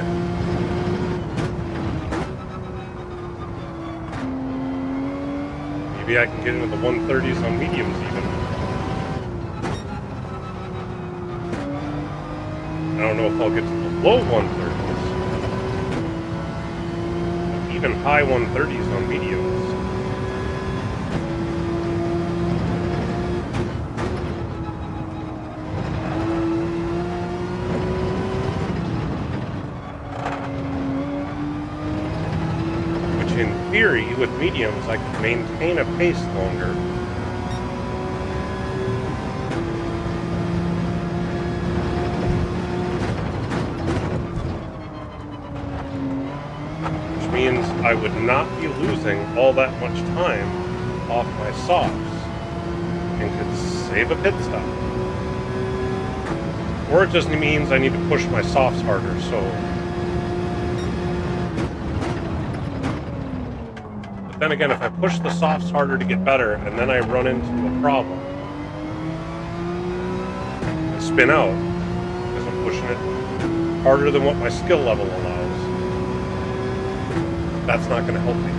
Maybe I can get into the 130s on mediums even. I don't know if I'll get to the low 130s. But even high 130s on mediums. In theory, with mediums, I could maintain a pace longer. Which means I would not be losing all that much time off my softs and could save a pit stop. Or it just means I need to push my softs harder, so... Then again, if I push the softs harder to get better, and then I run into a problem, I spin out, because I'm pushing it harder than what my skill level allows. That's not going to help me.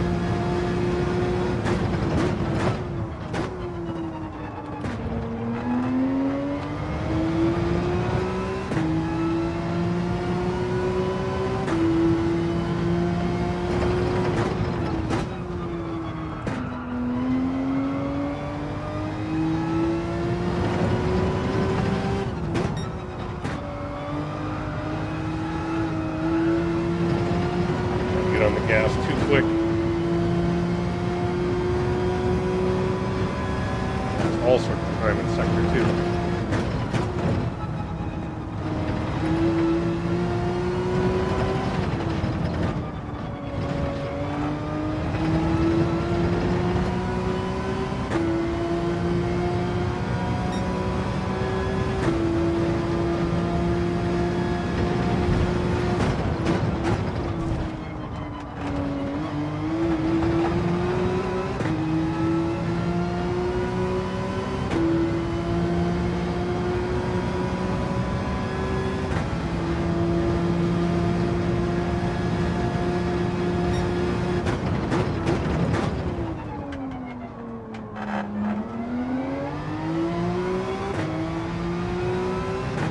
On the gas too quick. There's all sorts of time in sector 2.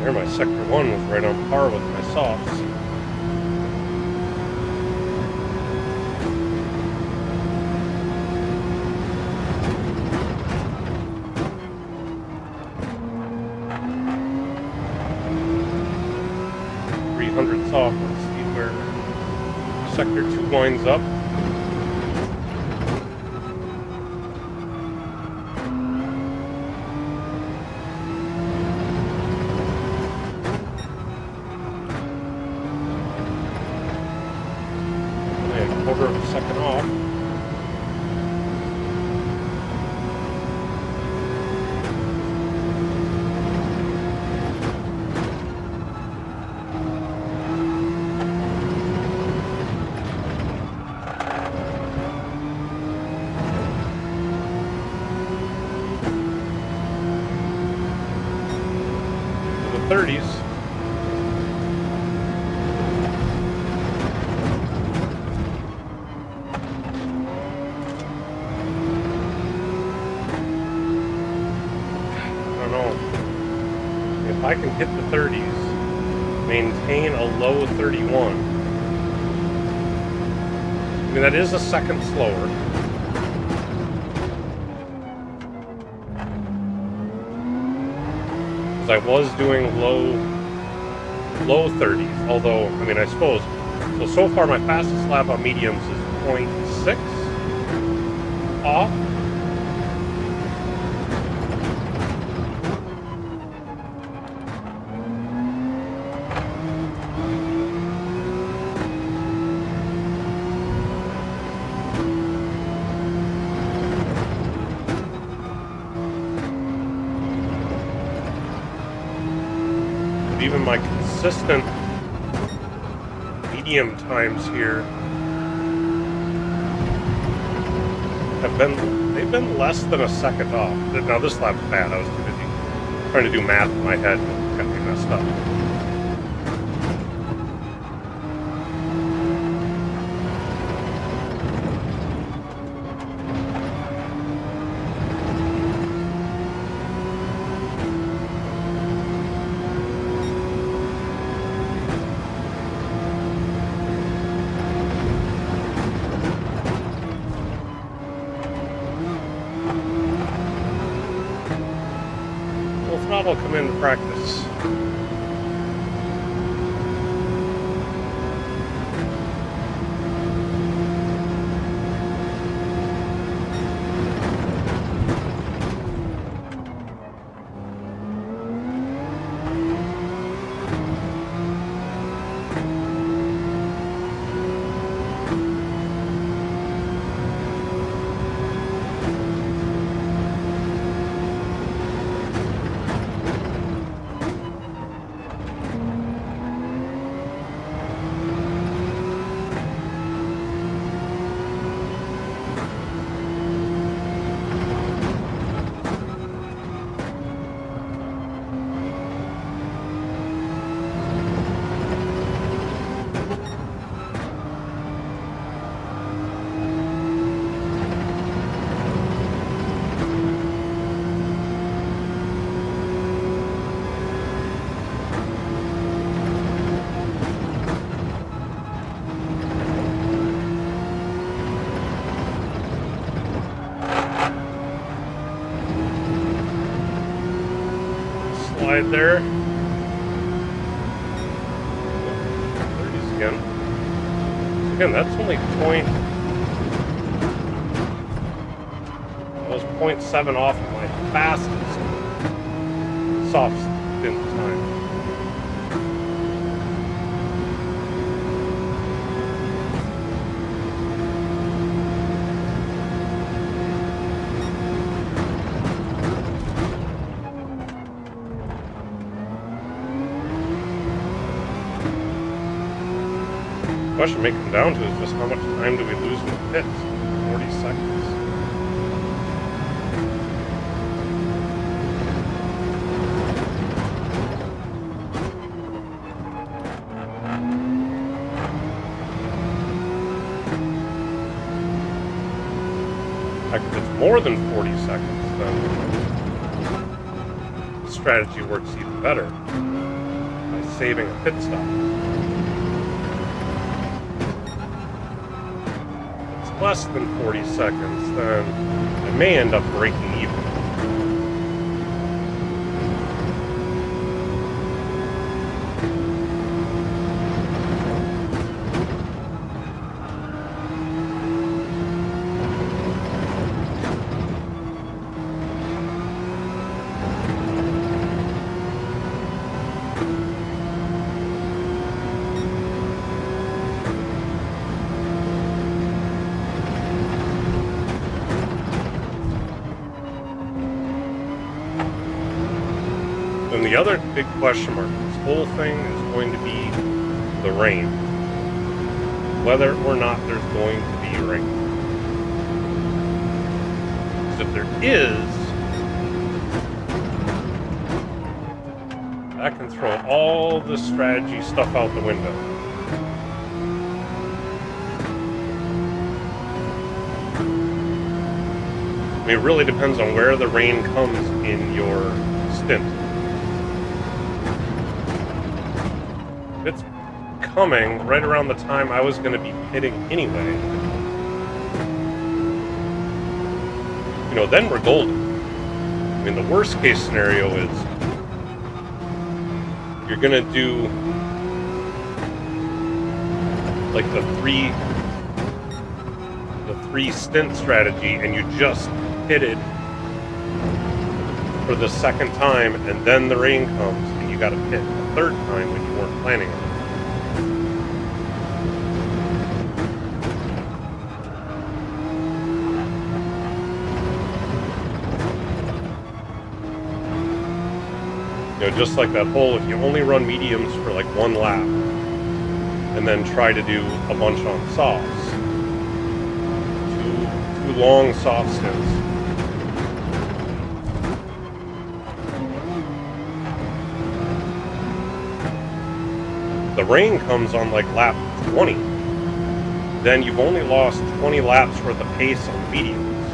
There, my sector 1 was right on par with my softs. Off. Let's see where sector 2 winds up. Only a quarter of a second off. The 30s. If I can hit the 30s, maintain a low 31. I mean, that is a second slower. Because I was doing low 30s, although, I mean, I suppose, so far my fastest lap on mediums is 0.6 off. Even my consistent medium times here they've been less than a second off. Now this lap's bad, I was too busy trying to do math in my head and got me messed up. Bob will come in to practice. Slide there. 30s again. Again, that's only I was 0.7 off of my fastest soft stint time. The question may come down to is just how much time do we lose in the pits? 40 seconds. Heck, if it's more than 40 seconds, then the strategy works even better by saving a pit stop. Less than 40 seconds, then I may end up breaking even. And the other big question mark, this whole thing is going to be the rain. Whether or not there's going to be rain. Because if there is, that can throw all the strategy stuff out the window. I mean, it really depends on where the rain comes in your stint. It's coming right around the time I was going to be pitting anyway. You know, then we're golden. I mean, the worst case scenario is you're going to do like the three stint strategy and you just pitted for the second time and then the rain comes and you got to pit a third time when you weren't planning on it. You know, just like that hole, if you only run mediums for like one lap and then try to do a bunch on softs, two long soft stints, the rain comes on like lap 20, then you've only lost 20 laps worth of pace on mediums,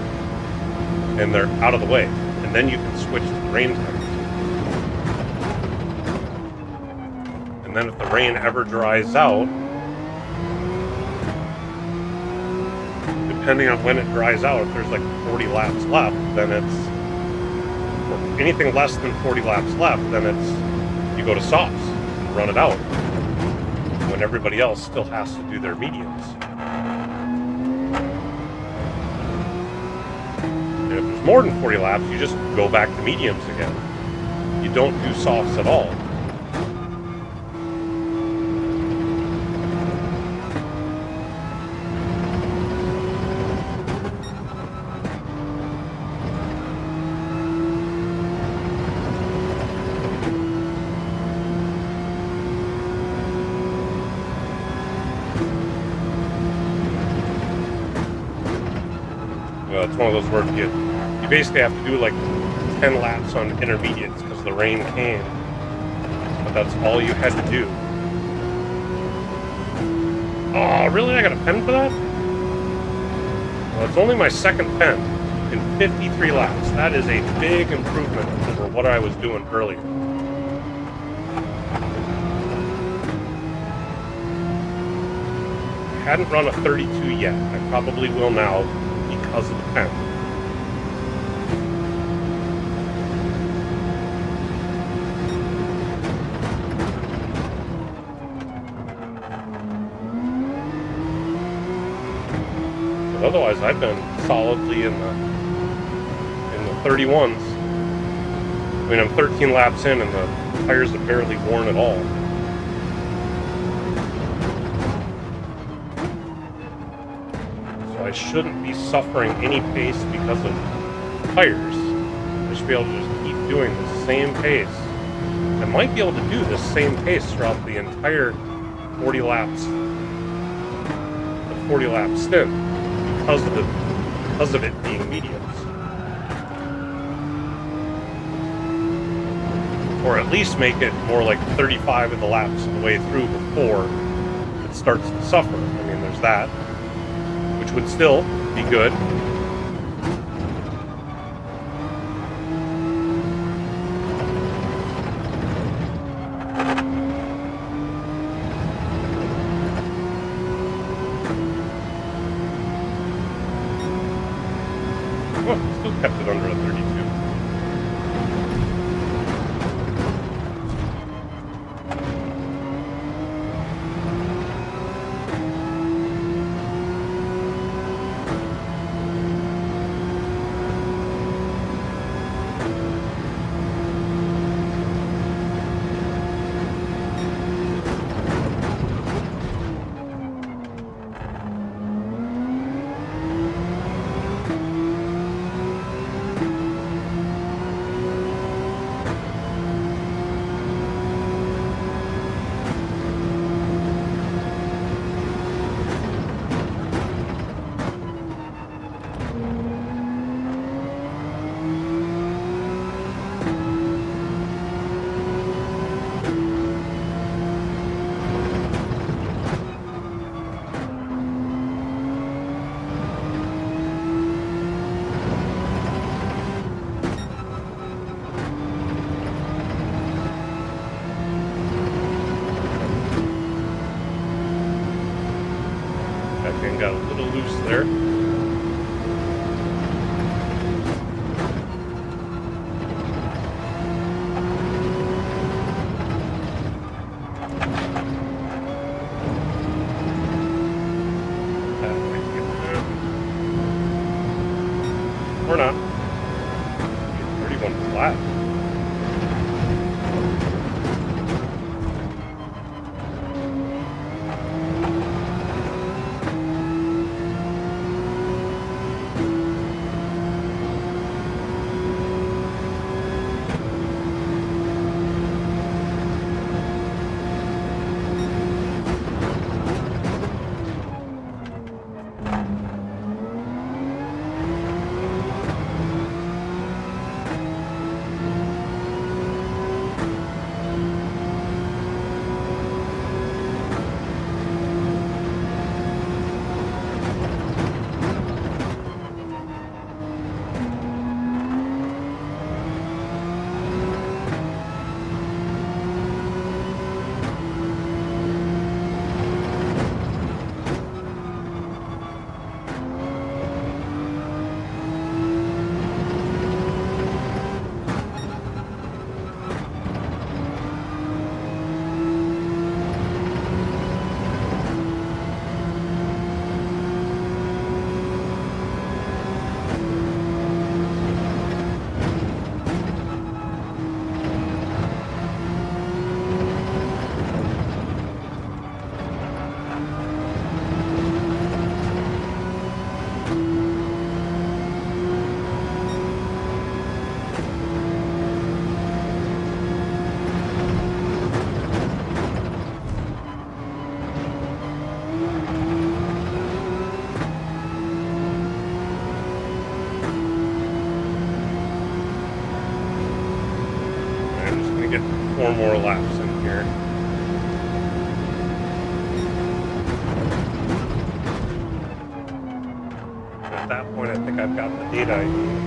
and they're out of the way, and then you can switch to the rain times. And then if the rain ever dries out, depending on when it dries out, if there's like 40 laps left, then or anything less than 40 laps left, then you go to softs and run it out when everybody else still has to do their mediums. And if there's more than 40 laps, you just go back to mediums again. You don't do softs at all. It's one of those where you basically have to do like 10 laps on intermediates because the rain came, but that's all you had to do. Oh, really? I got a pen for that? Well, it's only my second pen in 53 laps. That is a big improvement over what I was doing earlier. I hadn't run a 32 yet. I probably will now because of the pen. But otherwise, I've been solidly in the 31s. I mean, I'm 13 laps in, and the tires are barely worn at all. I shouldn't be suffering any pace because of tires. I should be able to just keep doing the same pace. I might be able to do this same pace throughout the entire 40 laps, the 40 lap stint, because of it being mediums. Or at least make it more like 35 of the laps of the way through before it starts to suffer. I mean, there's that, which would still be good. Oh, still kept it under a 32. Got a little loose there. Or not. 31 flat. to get 4 more laps in here. And at that point, I think I've got the data I need.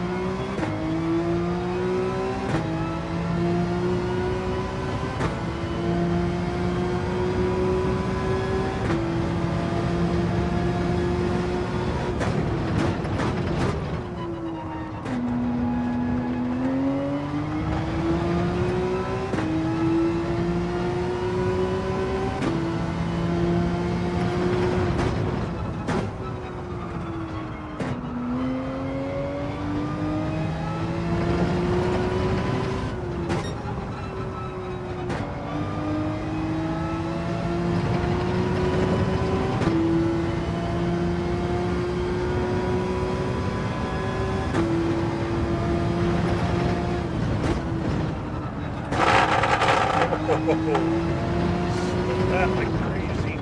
That like crazy.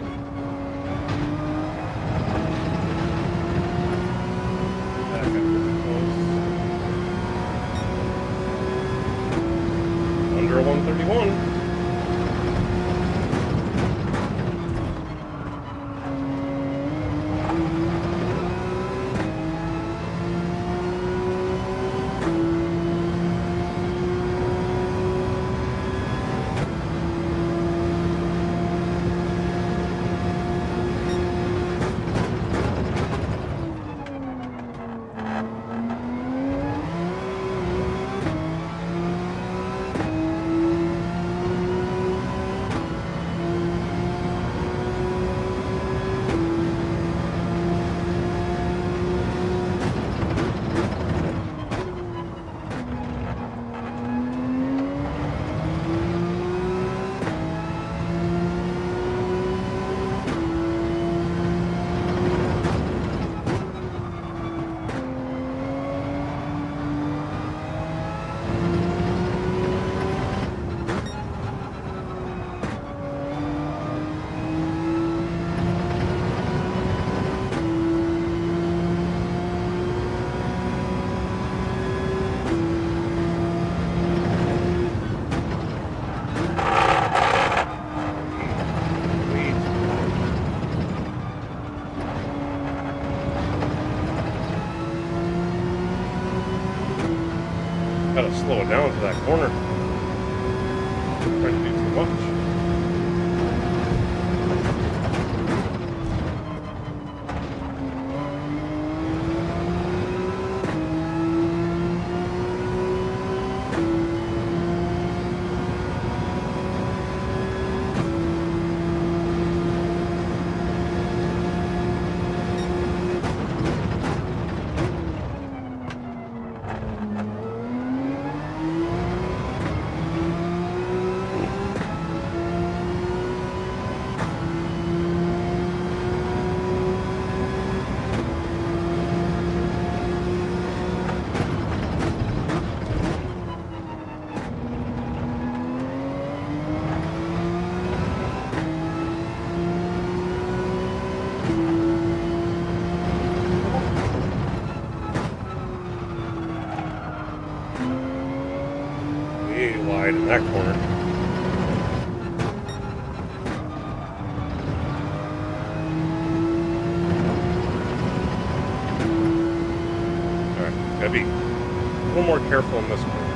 That got really close. Under a 131. Gotta slow it down to that corner. Trying to do too much. Wide in that corner. Alright, gotta be a little more careful in this corner.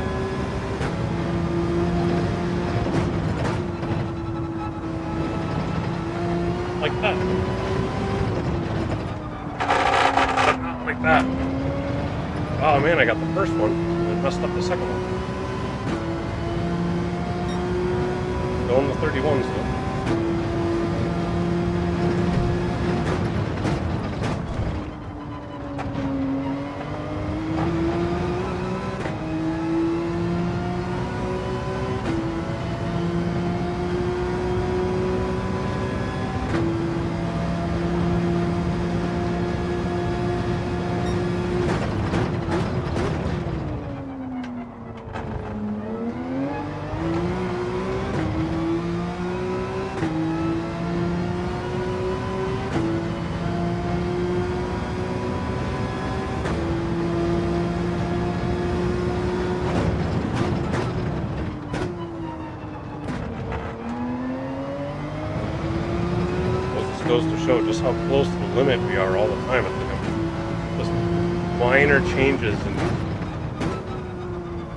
Like that. But not like that. Oh man, I got the first one and messed up the second one. Going the 31s though. goes to show just how close to the limit we are all the time. Just minor changes and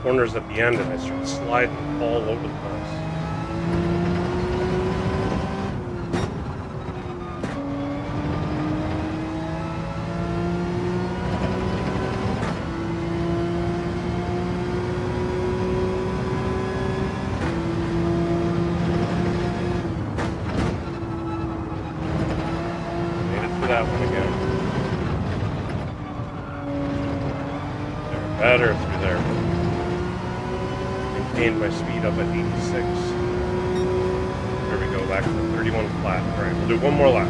corners at the end, and I start sliding all over the place. That one again. They're better through there. Maintained my speed up at 86. There we go, back to the 31 flat. Alright, we'll do one more lap.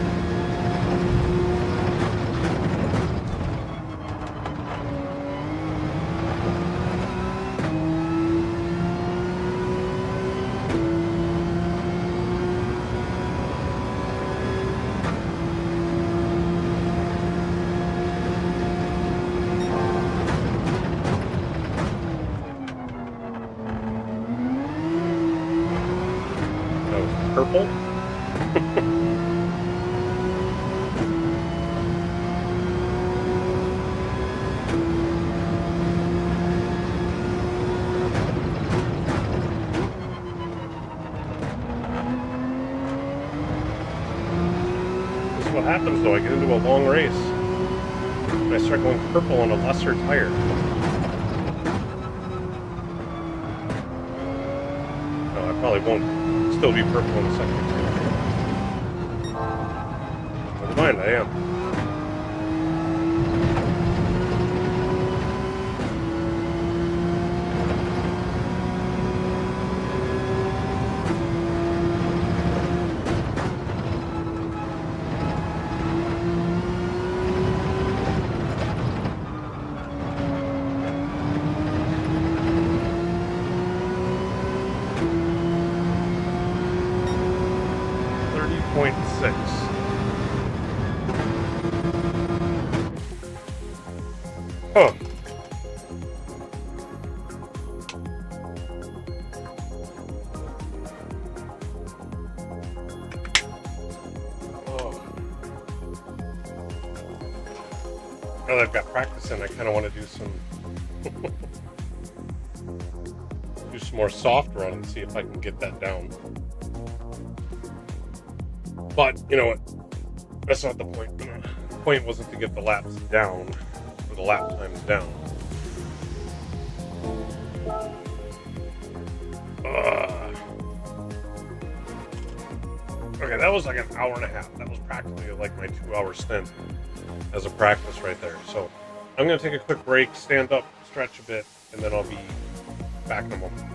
Purple. This is what happens though, I get into a long race and I start going purple on a lesser tire. No, I probably won't still be purple in a second. Never mind, I am. Huh. Oh. Now that I've got practice in, I kind of want to do some more soft run and see if I can get that down. But you know what? That's not the point. The point wasn't to get the laps down. The lap time's down. Okay, that was like an hour and a half. That was practically like my 2-hour stint as a practice right there. So I'm going to take a quick break, stand up, stretch a bit, and then I'll be back in a moment.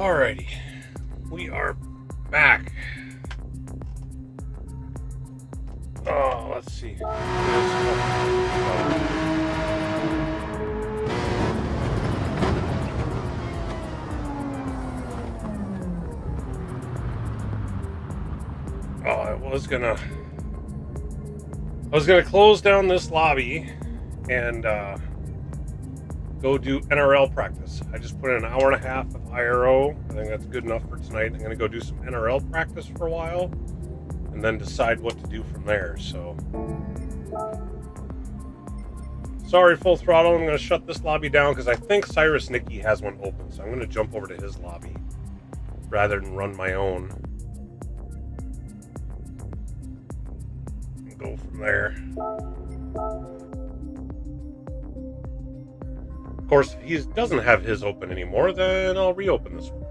Alrighty, we are back. Oh, let's see. Oh, I was gonna close down this lobby and go do NRL practice. I just put in an hour and a half of IRO. I think that's good enough for tonight. I'm gonna go do some NRL practice for a while and then decide what to do from there. So sorry, Full Throttle. I'm gonna shut this lobby down because I think Cyrus Nicky has one open. So I'm gonna jump over to his lobby rather than run my own. And go from there. Of course, if he doesn't have his open anymore, then I'll reopen this one.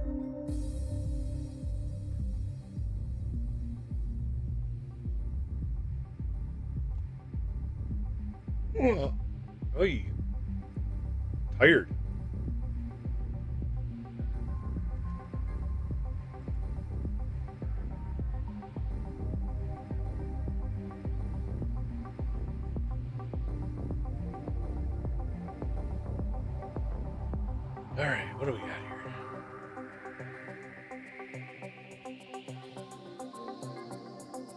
Oy. Tired. All right, what do we got here?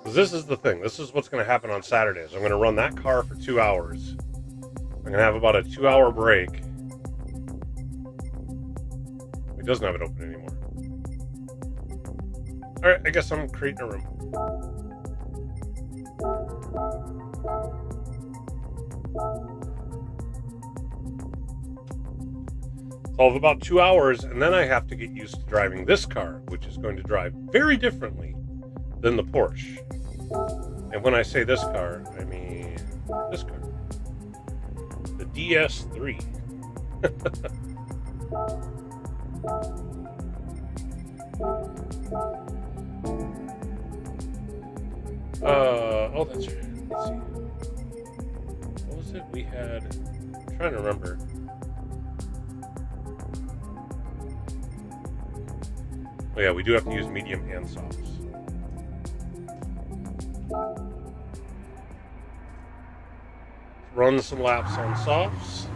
This is the thing. This is what's going to happen on Saturdays. I'm going to run that car for 2 hours. I'm going to have about a 2-hour break. It doesn't have it open anymore. All right, I guess I'm creating a room. All of about 2 hours, and then I have to get used to driving this car, which is going to drive very differently than the Porsche. And when I say this car, I mean this car. The DS3. Oh, that's right. Let's see. What was it we had? I'm trying to remember. Oh yeah, we do have to use medium and softs. Run some laps on softs.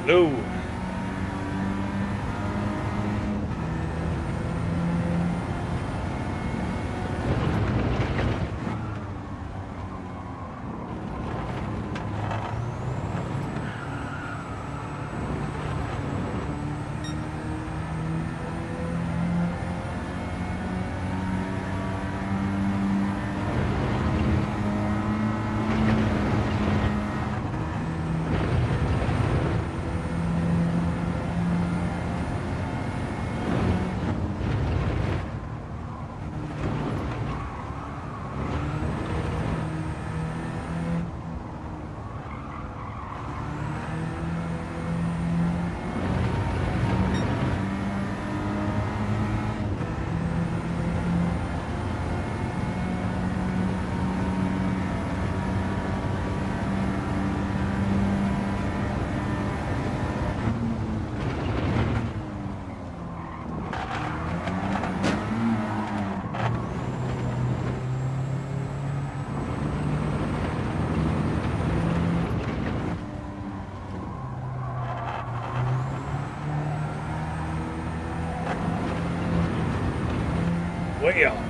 Hello. Way off.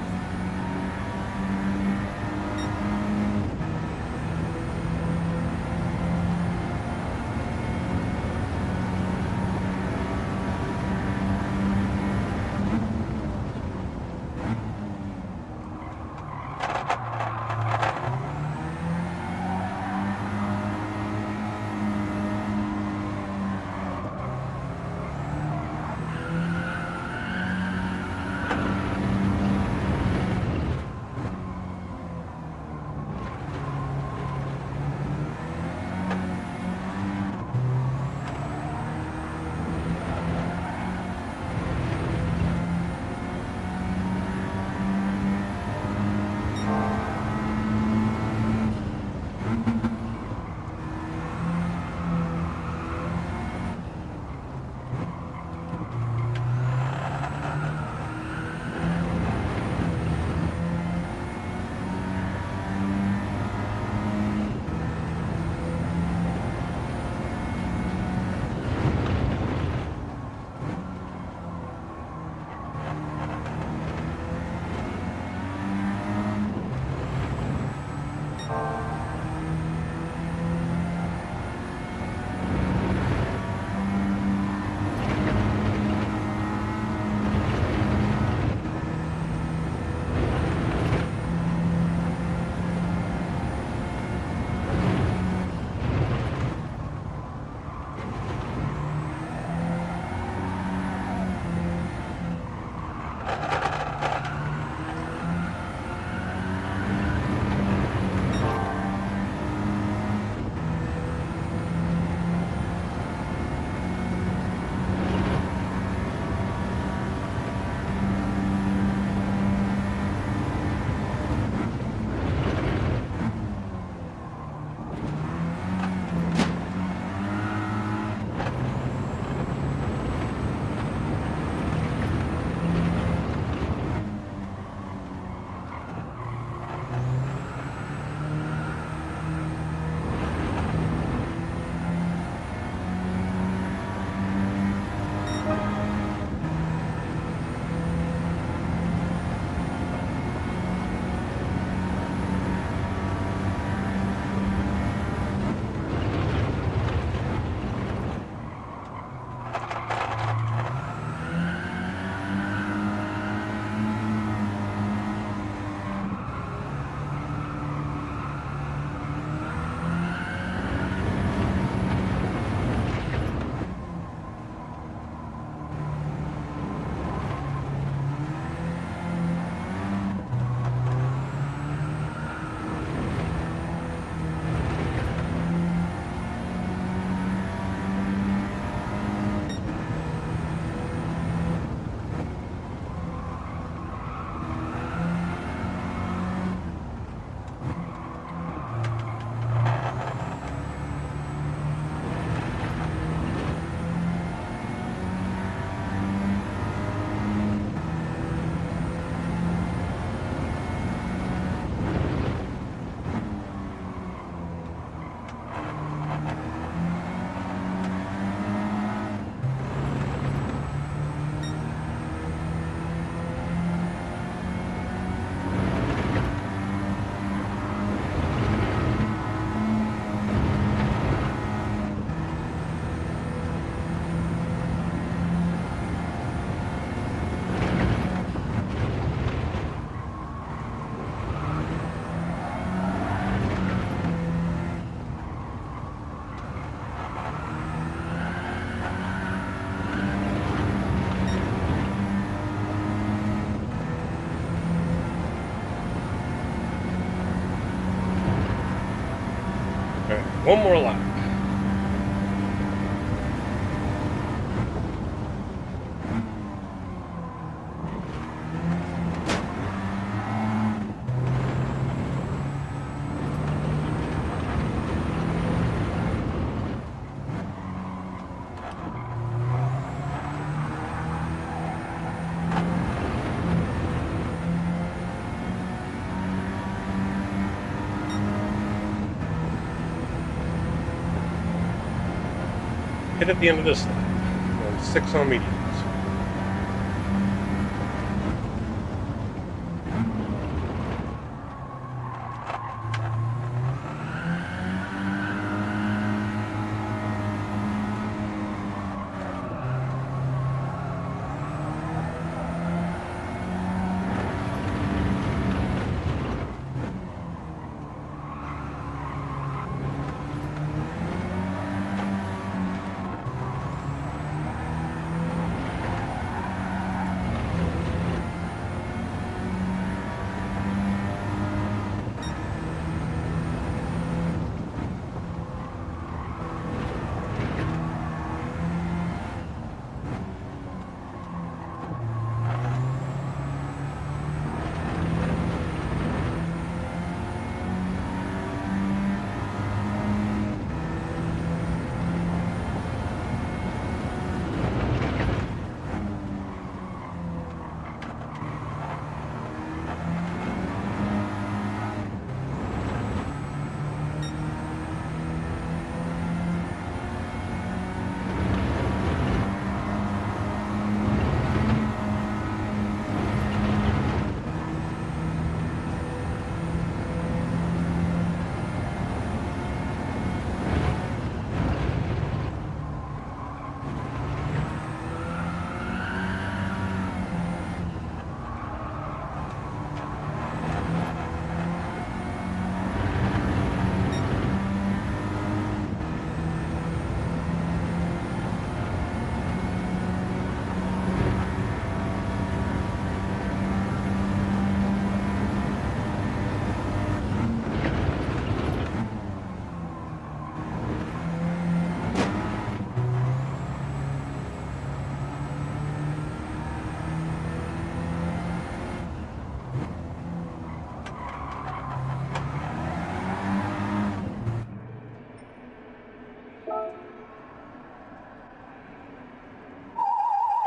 One more lap. Hit at the end of this lap. And 6 on mediums.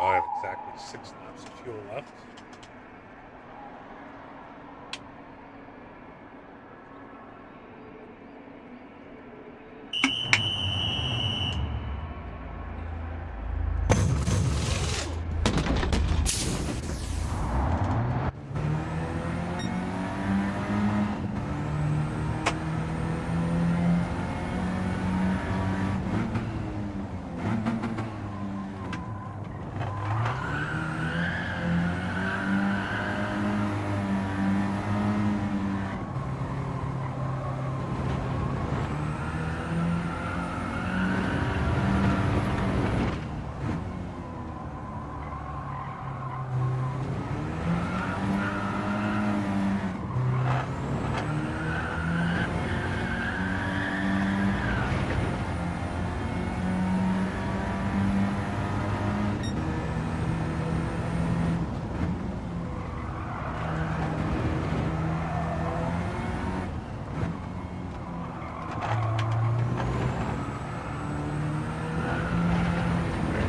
I have exactly 6 laps of fuel left.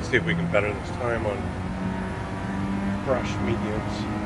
See if we can better this time on fresh mediums.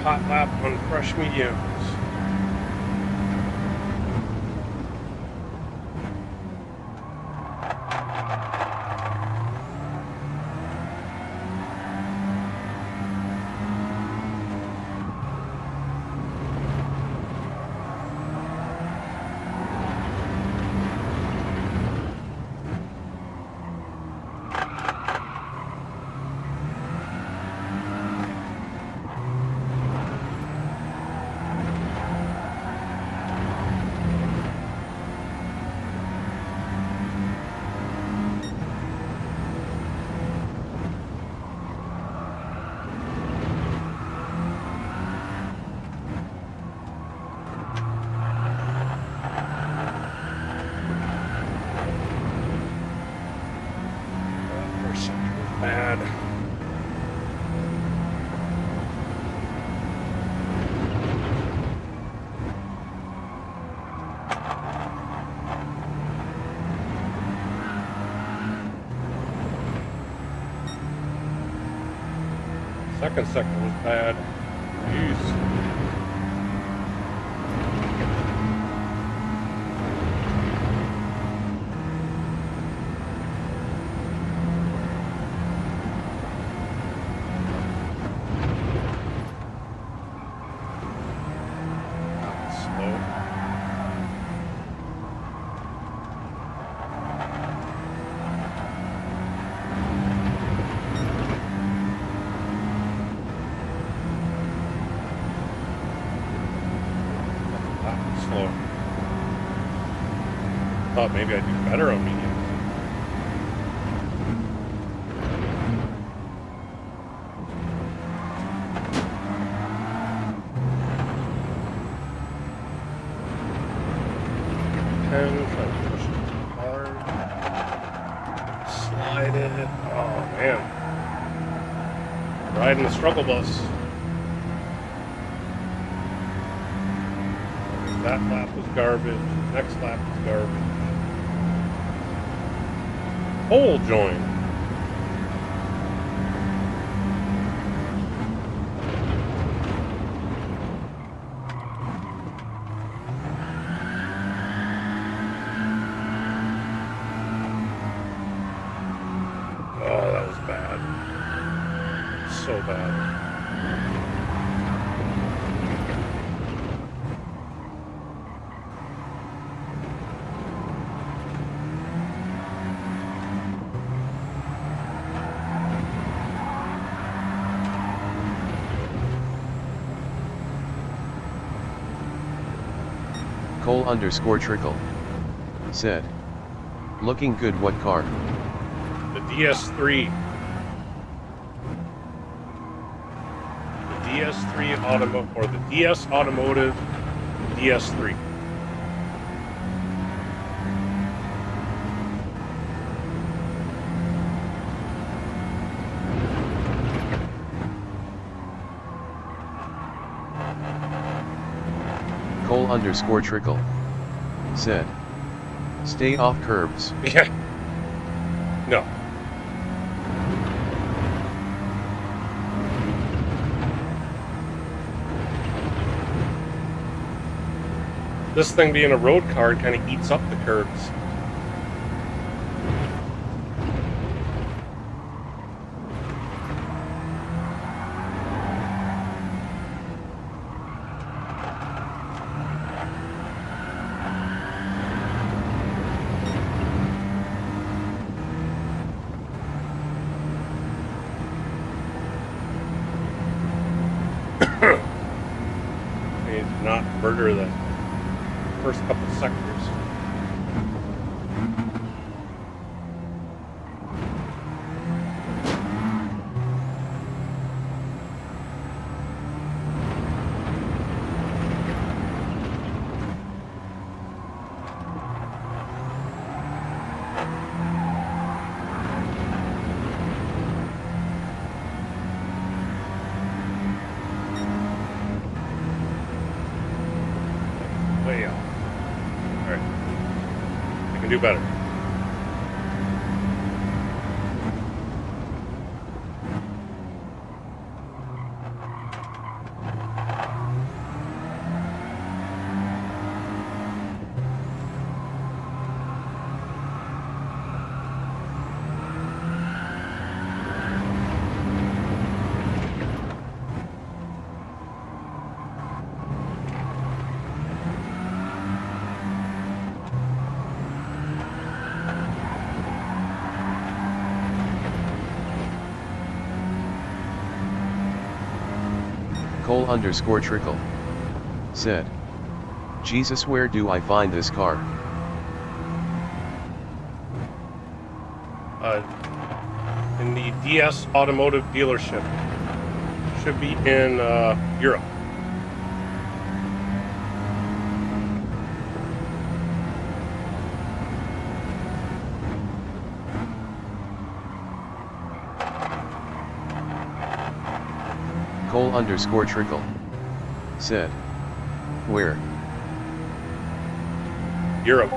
hot lap on fresh mediums. Bad. Second sector was bad. Jeez. Thought maybe I'd do better on mediums. And try to push it hard. Slide it. Oh man. Riding the struggle bus. That lap was garbage. Next lap was garbage. Hole join. Oh, that was bad. So bad. Cole_trickle said, looking good. What car? The DS3. The DS3 or the DS Automotive DS3. Cole_trickle said, stay off curbs. Yeah. No. This thing being a road car kind of eats up the curbs. Not murder the first couple sectors. Way off. Alright. I can do better. Cole_Trickle said, Jesus, where do I find this car? In the DS Automotive dealership. Should be in Europe. Cole_Trickle said, where? Europe.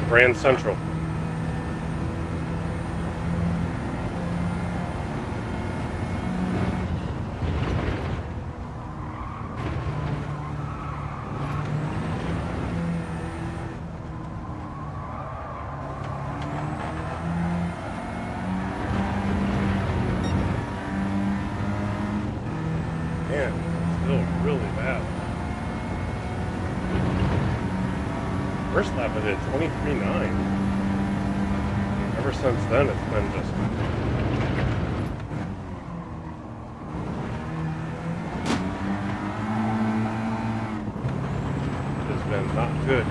Grand Central. Man, still really bad. First lap I did 23.9. Ever since then, it's been just not good.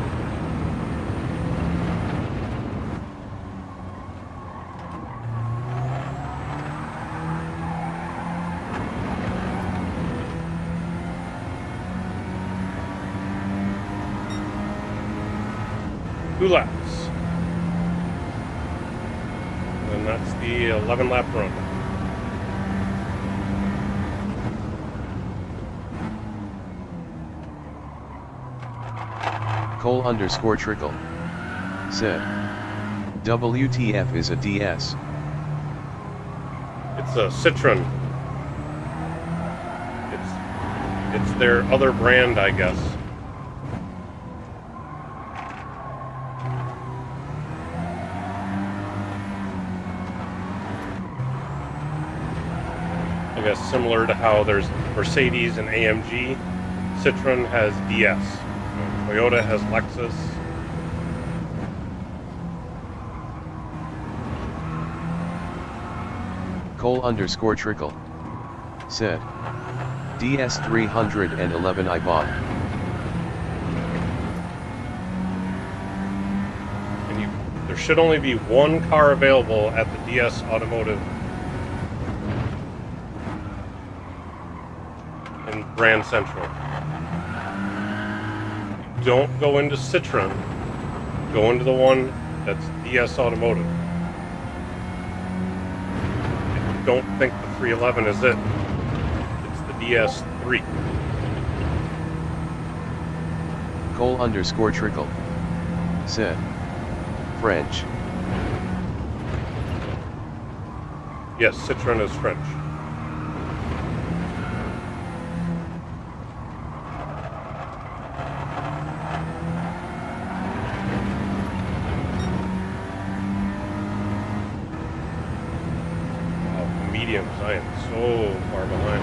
Two laps. And that's the 11 lap run. Cole_Trickle said, WTF is a DS? It's a Citroen. It's their other brand, I guess. I guess similar to how there's Mercedes and AMG, Citroen has DS. Toyota has Lexus. Cole_Trickle said, DS 311 I bought. And there should only be one car available at the DS Automotive in Grand Central. Don't go into Citroen. Go into the one that's DS Automotive. If you don't think the 311 is it, it's the DS3. Cole_Trickle said, French. Yes, Citroen is French. I am so far behind.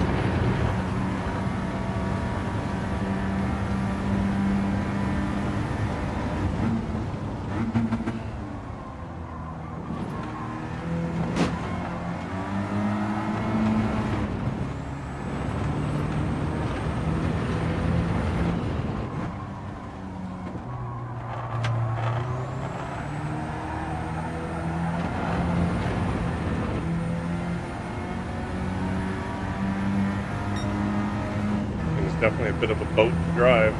Definitely a bit of a boat to drive.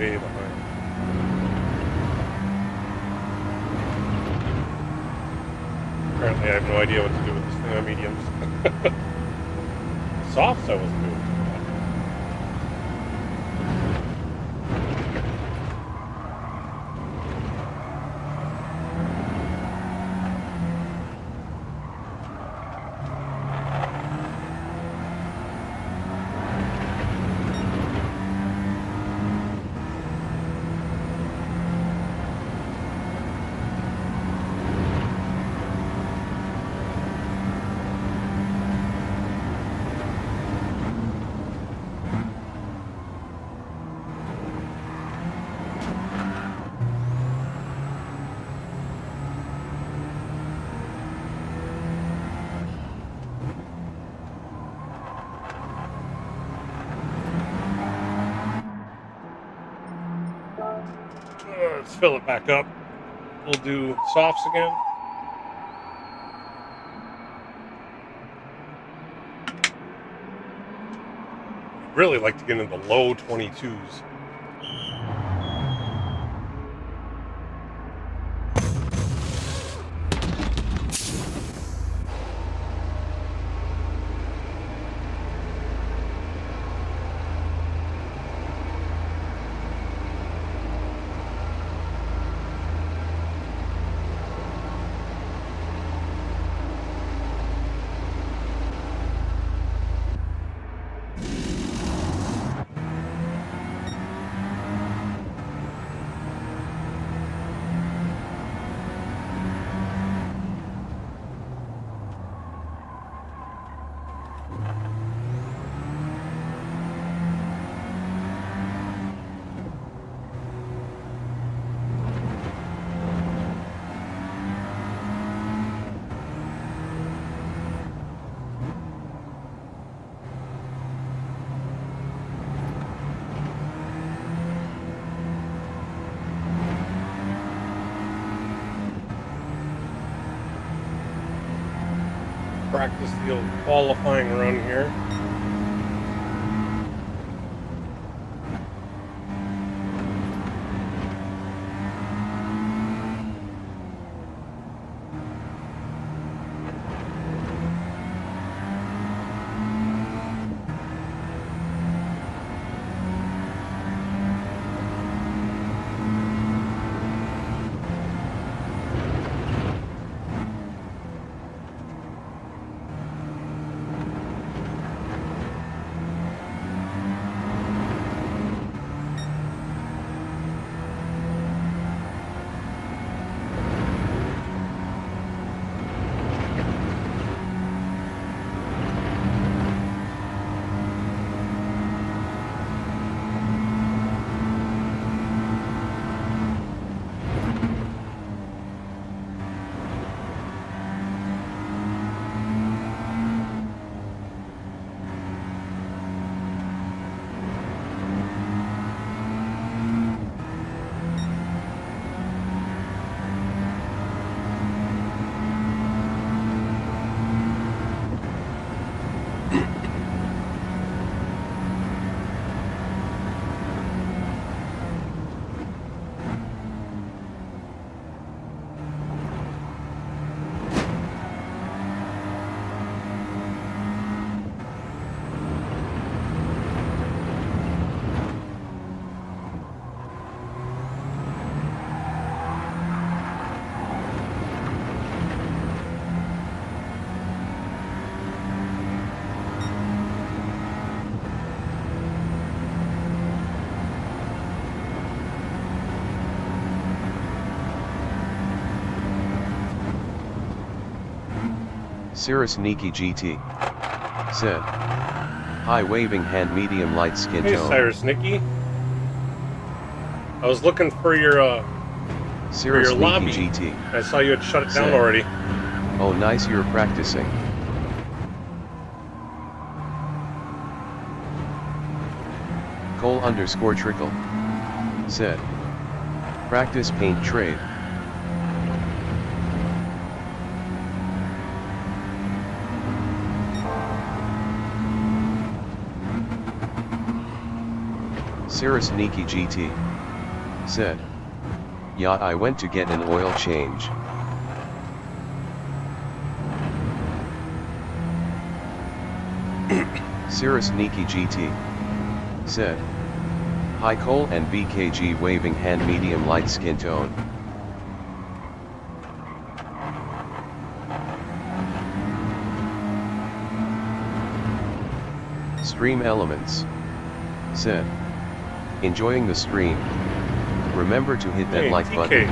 way behind. Apparently I have no idea what to do with this thing on mediums. Softs I wasn't doing too bad. Let's fill it back up. We'll do softs again. Really like to get into the low 22s. Practice the old qualifying run here. Simracing GT said, "Hi, waving hand, medium light skin Hey, tone." Cyrus Nicky. I was looking for your lobby. GT. I saw you had shut it down Said, already. "Oh, nice, you're practicing." Cole_trickle said, "Practice paint trade." Simracing GT said. Yeah, I went to get an oil change. Simracing GT said. Hi Cole and BKG waving hand medium light skin tone. Stream Elements said. Enjoying the stream. Remember to hit that like button.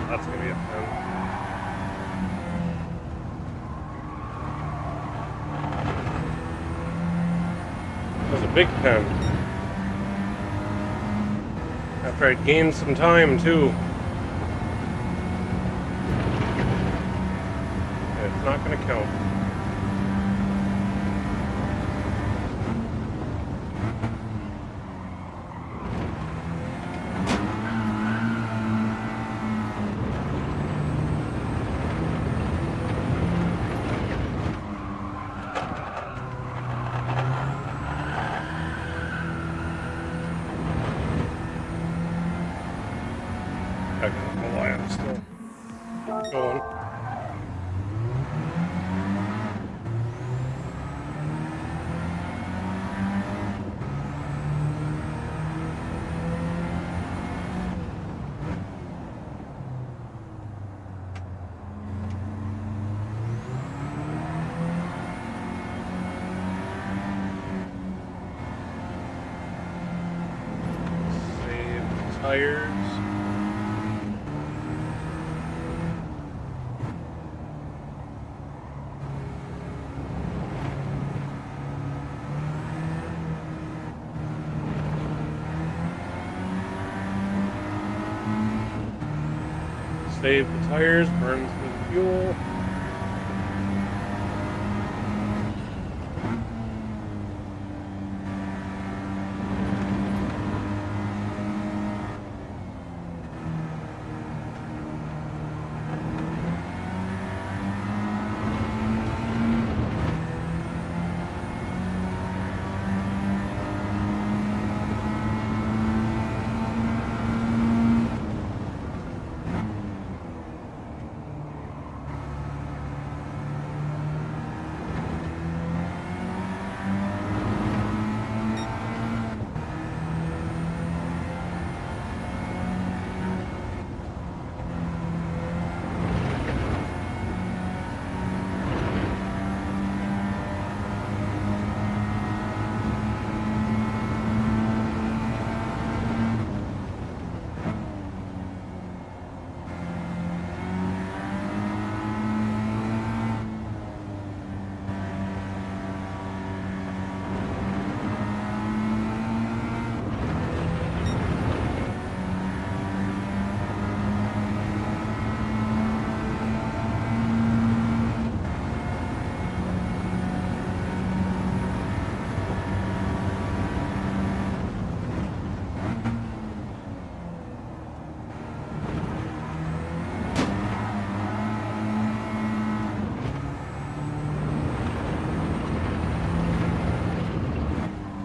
That's gonna be a fun. That was a big pen. After I'd gained some time too. It's not going to count. I don't know why I'm still going. Save tires. Save the tires, burns the fuel.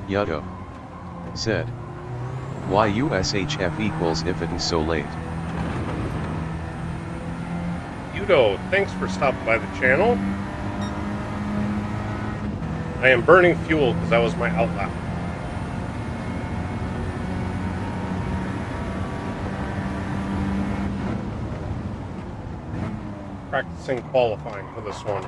Yutto said. YUSHF equals if it is so late. Yudo, thanks for stopping by the channel. I am burning fuel because that was my outlap. Practicing qualifying for this one.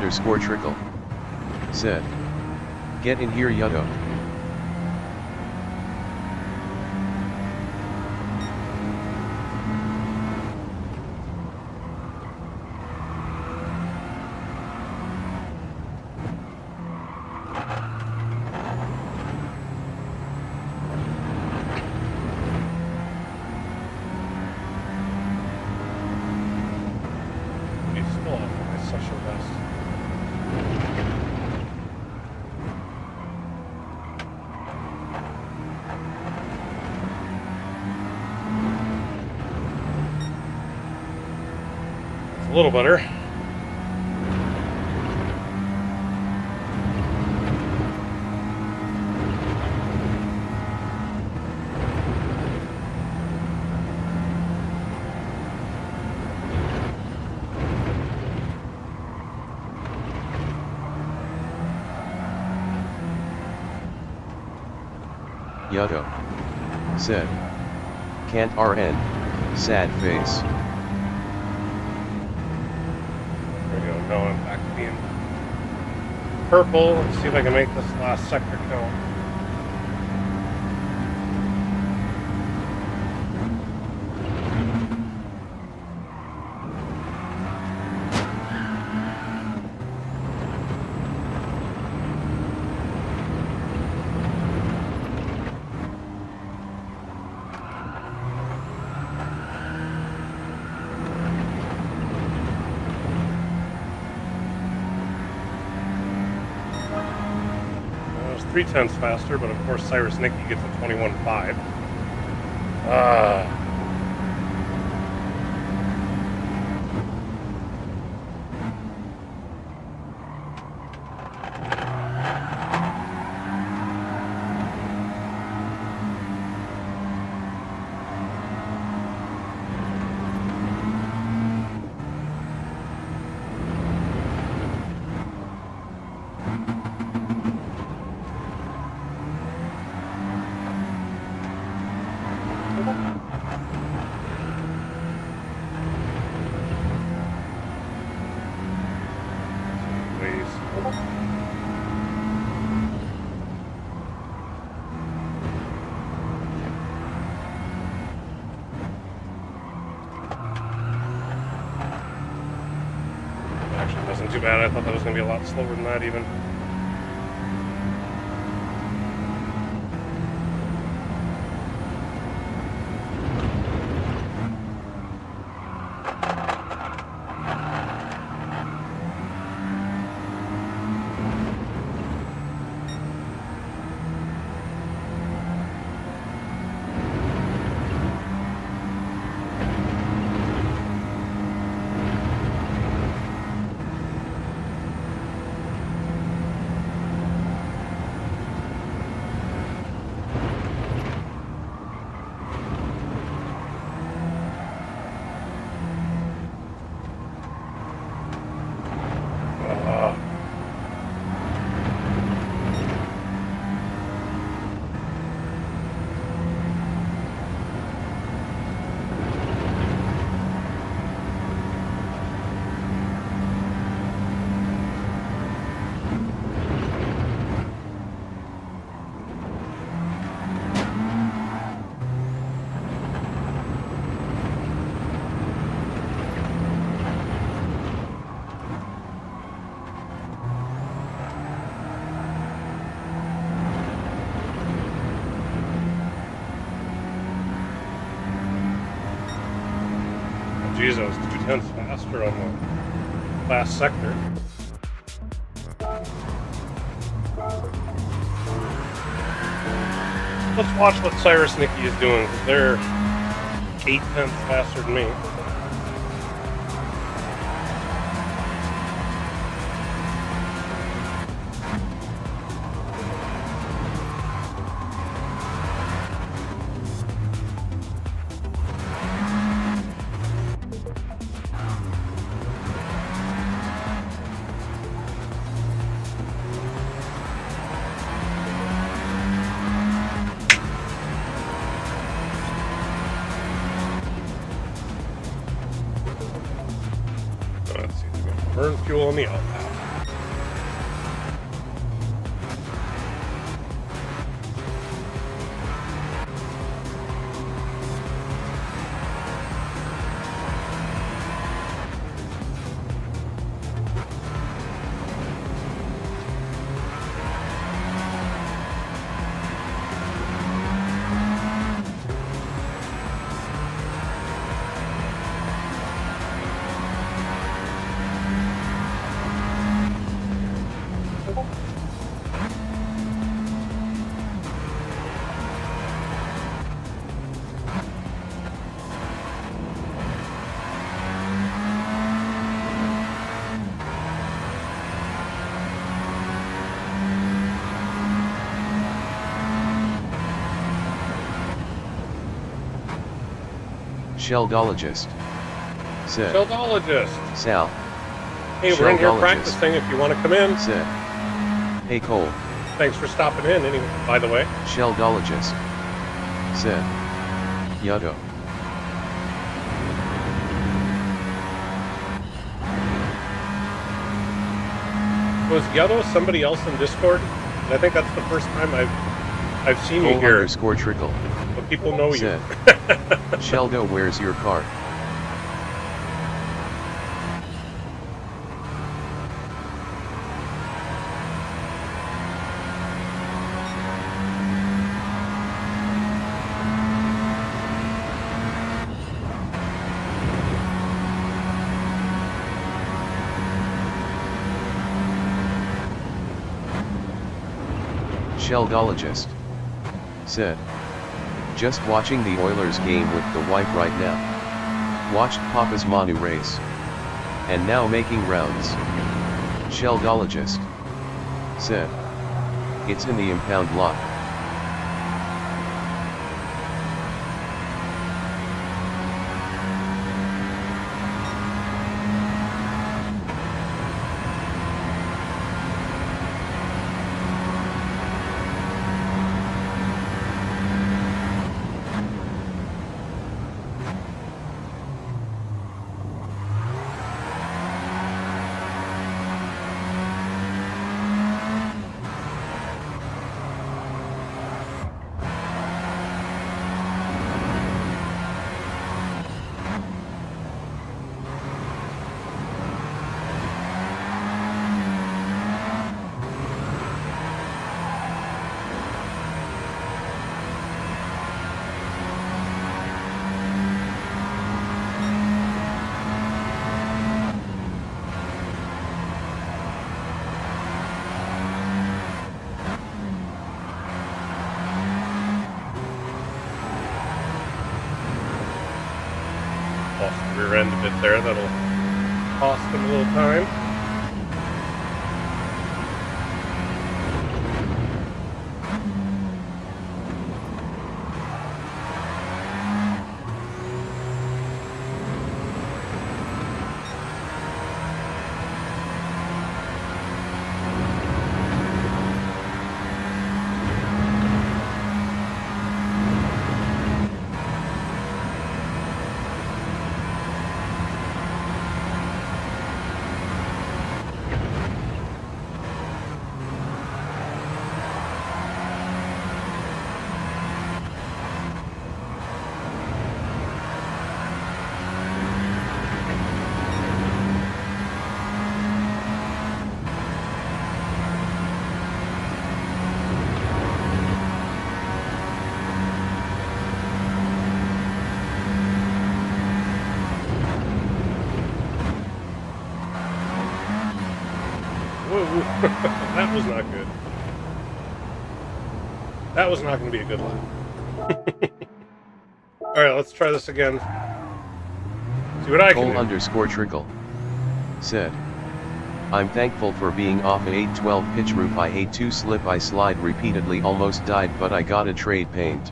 Cole_trickle said. Get in here, Yutto. A little better. Yutto said. Can't RN, sad face. There we go, now I'm back to being purple. Let's see if I can make this last sector count. It was 0.3 faster, but of course Cyrus Nicky gets a 21.5. Actually, wasn't too bad. I thought that was going to be a lot slower than that even. Geez, I was 0.2 faster on the last sector. Let's watch what Cyrus Nicky is doing, because they're 0.8 faster than me. Let's see, we're going to burn fuel on the outbound. Sheldologist. Said. Sheldologist. Sal. Hey, we're in here Sheldologist. Practicing if you want to come in. Said. Hey Cole. Thanks for stopping in anyway, by the way. Sheldologist. Said. Yuddo. Was Yuddo somebody else in Discord? And I think that's the first time I've seen you here. Trickle. But people know you. Said. Sheldo, where's your car? Sheldologist. Said. Just watching the Oilers game with the wife right now. Watched Papa's Manu race. And now making rounds. Sheldologist. Said. It's in the impound lot. Rear end a bit there, that'll cost them a little time. That was not good. That was not going to be a good lap. Alright, let's try this again. See what I can do. _trickle. Said. I'm thankful for being off a 812 pitch roof. I hate to slip, I slide repeatedly, almost died, but I got a trade paint.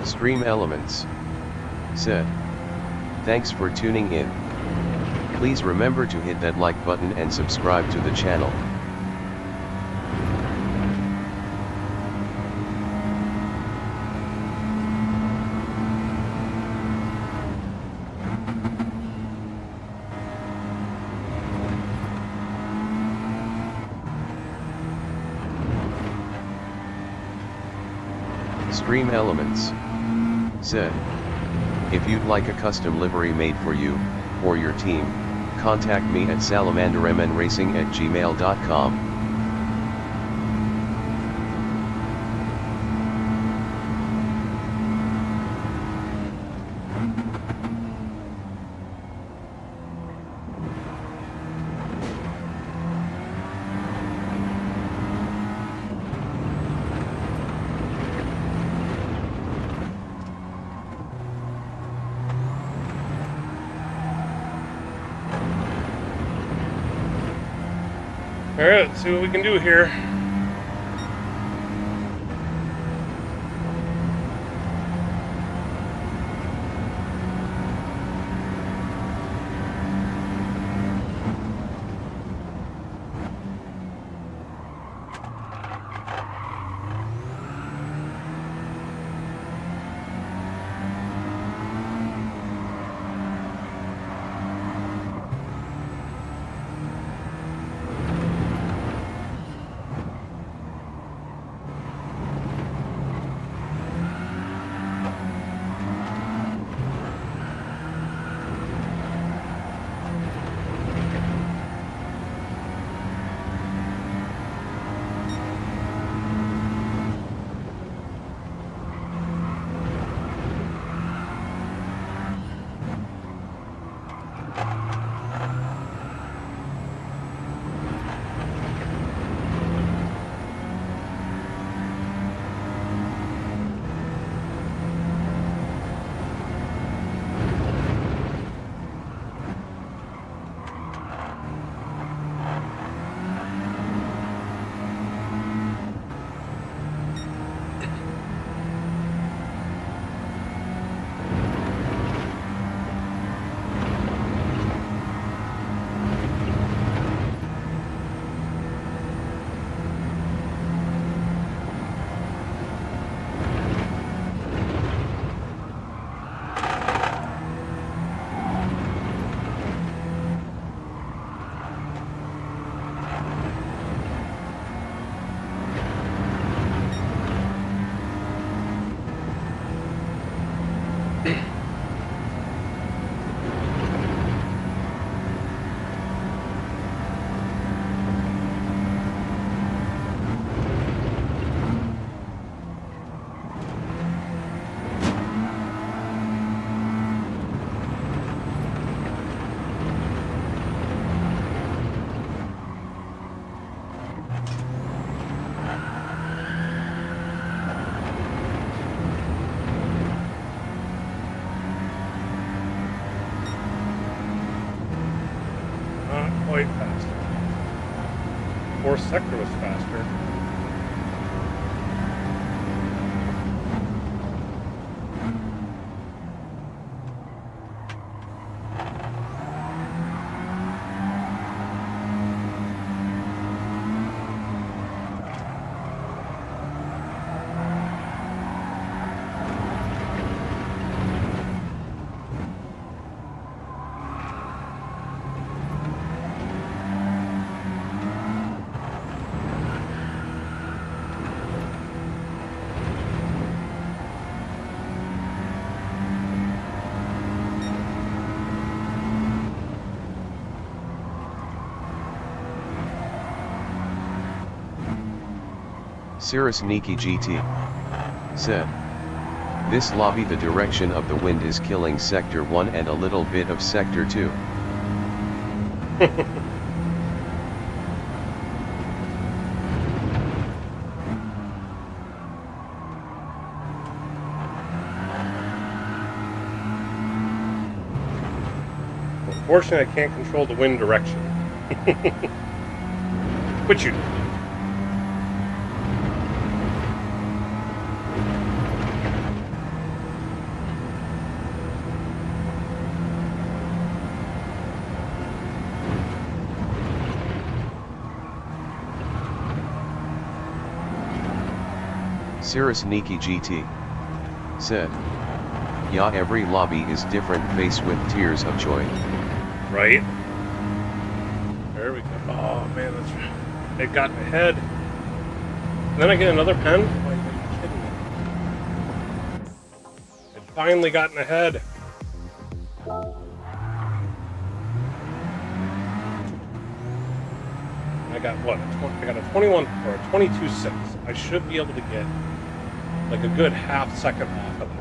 Stream Elements. Said. Thanks for tuning in. Please remember to hit that like button and subscribe to the channel. Extreme Elements said, if you'd like a custom livery made for you, or your team, contact me at salamandermnracing@gmail.com. Alright, let's see what we can do here. Quite faster. Fourth sector was faster. Simracing GT said, this lobby, the direction of the wind is killing Sector 1 and a little bit of Sector 2. Unfortunately, I can't control the wind direction. But you do. Simracing GT said, yeah, every lobby is different, faced with tears of joy. Right? There we go. Oh man, that's right. It got ahead. And then I get another pen? Oh, are you kidding me? finally gotten ahead. I got what? I got a 21 or a 22.6. I should be able to get like a good half second off of that.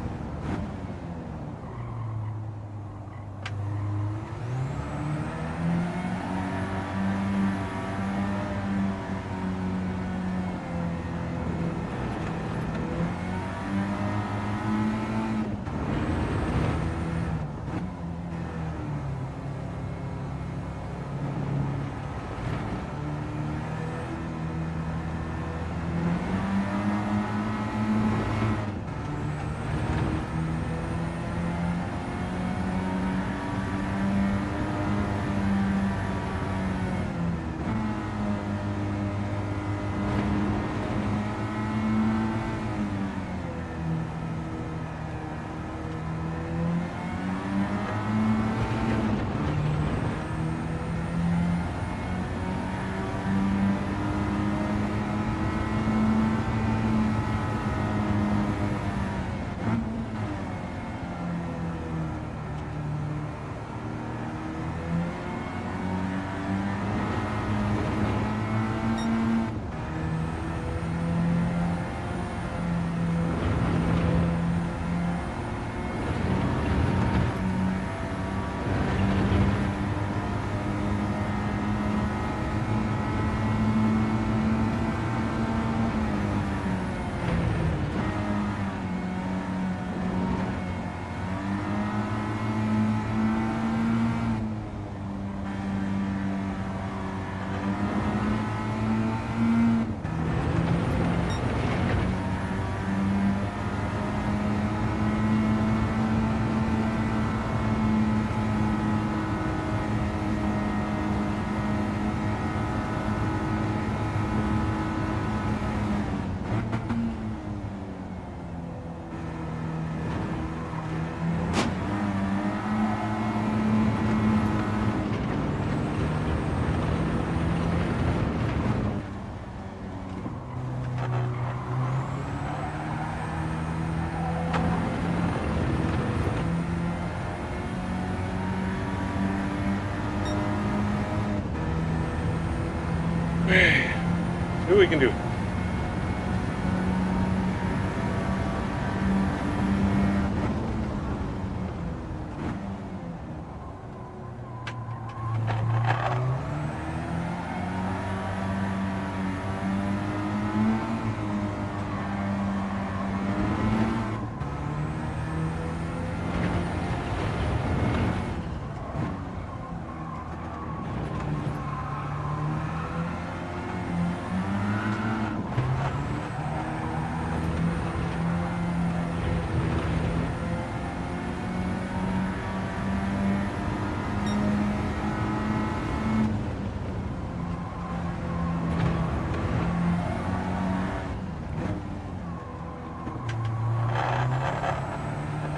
See what we can do.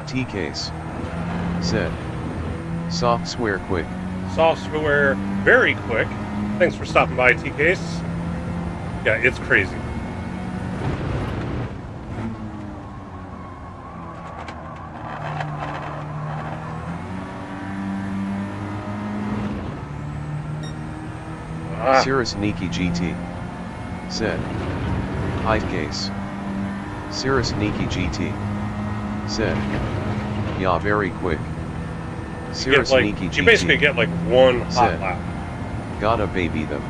T-Case said, software quick. Software very quick. Thanks for stopping by, T-Case. Yeah, it's crazy. Cirrus Niki GT said, hi Case. Cirrus Niki GT said, yeah, very quick. Cirrus Niki GT you basically get like one hot said, lap. Gotta baby them.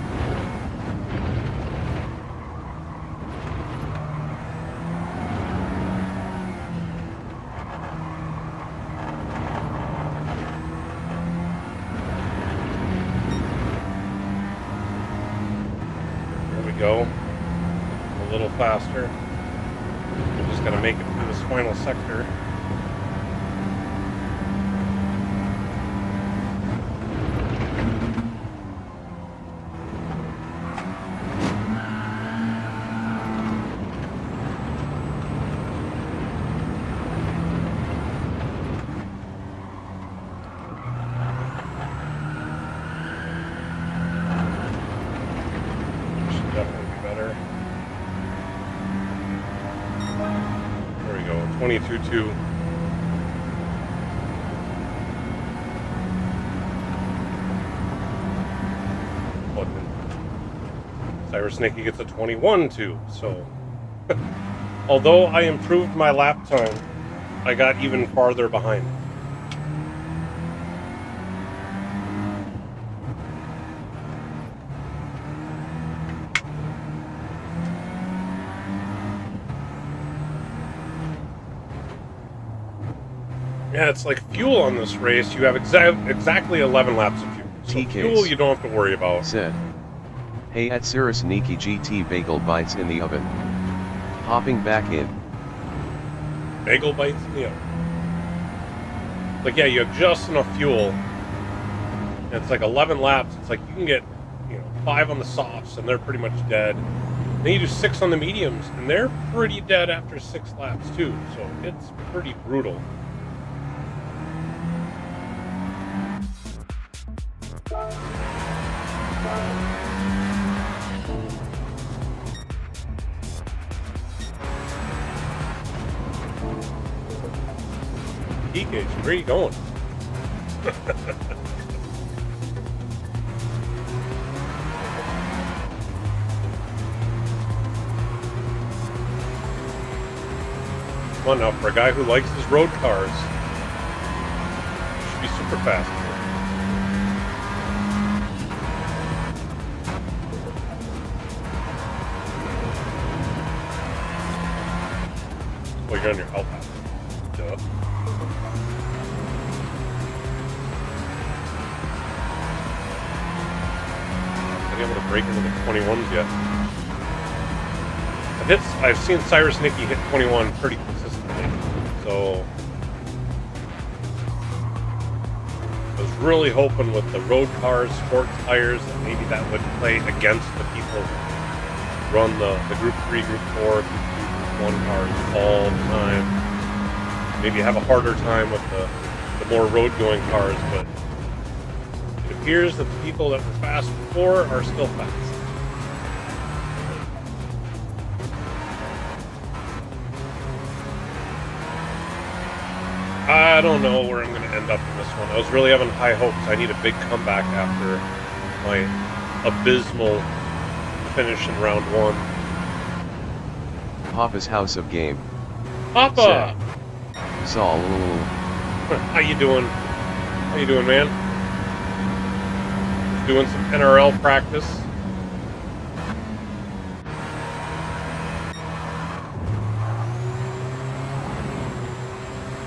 There we go. A little faster. We just gotta make it through this final sector. Should definitely be better. There we go, 22.2. Cyrus Nicky gets a 21 too. So, although I improved my lap time, I got even farther behind. Yeah, it's like fuel on this race. You have exactly 11 laps of fuel. So fuel you don't have to worry about. Said, hey, at Cyrus Nicky GT bagel bites in the oven. Hopping back in. Bagel bites in the oven. Like, yeah, you have just enough fuel. And it's like 11 laps. It's like you can get, 5 on the softs and they're pretty much dead. Then you do 6 on the mediums and they're pretty dead after 6 laps too. So it's pretty brutal. Gauge, where are you going? Come on now, for a guy who likes his road cars, you should be super fast. Well, you're on your Alpha. Duh. Able to break into the 21s yet. I've seen Cyrus Nicky hit 21 pretty consistently, so I was really hoping with the road cars, sports tires, that maybe that would play against the people who run the Group 3, Group 4, Group 2, Group 1 cars all the time. Maybe have a harder time with the more road-going cars, but it appears that the people that were fast before are still fast. I don't know where I'm going to end up in this one. I was really having high hopes. I need a big comeback after my abysmal finish in round 1. Papa's House of Game. Papa! Saul. How you doing? How you doing, man? Doing some NRL practice.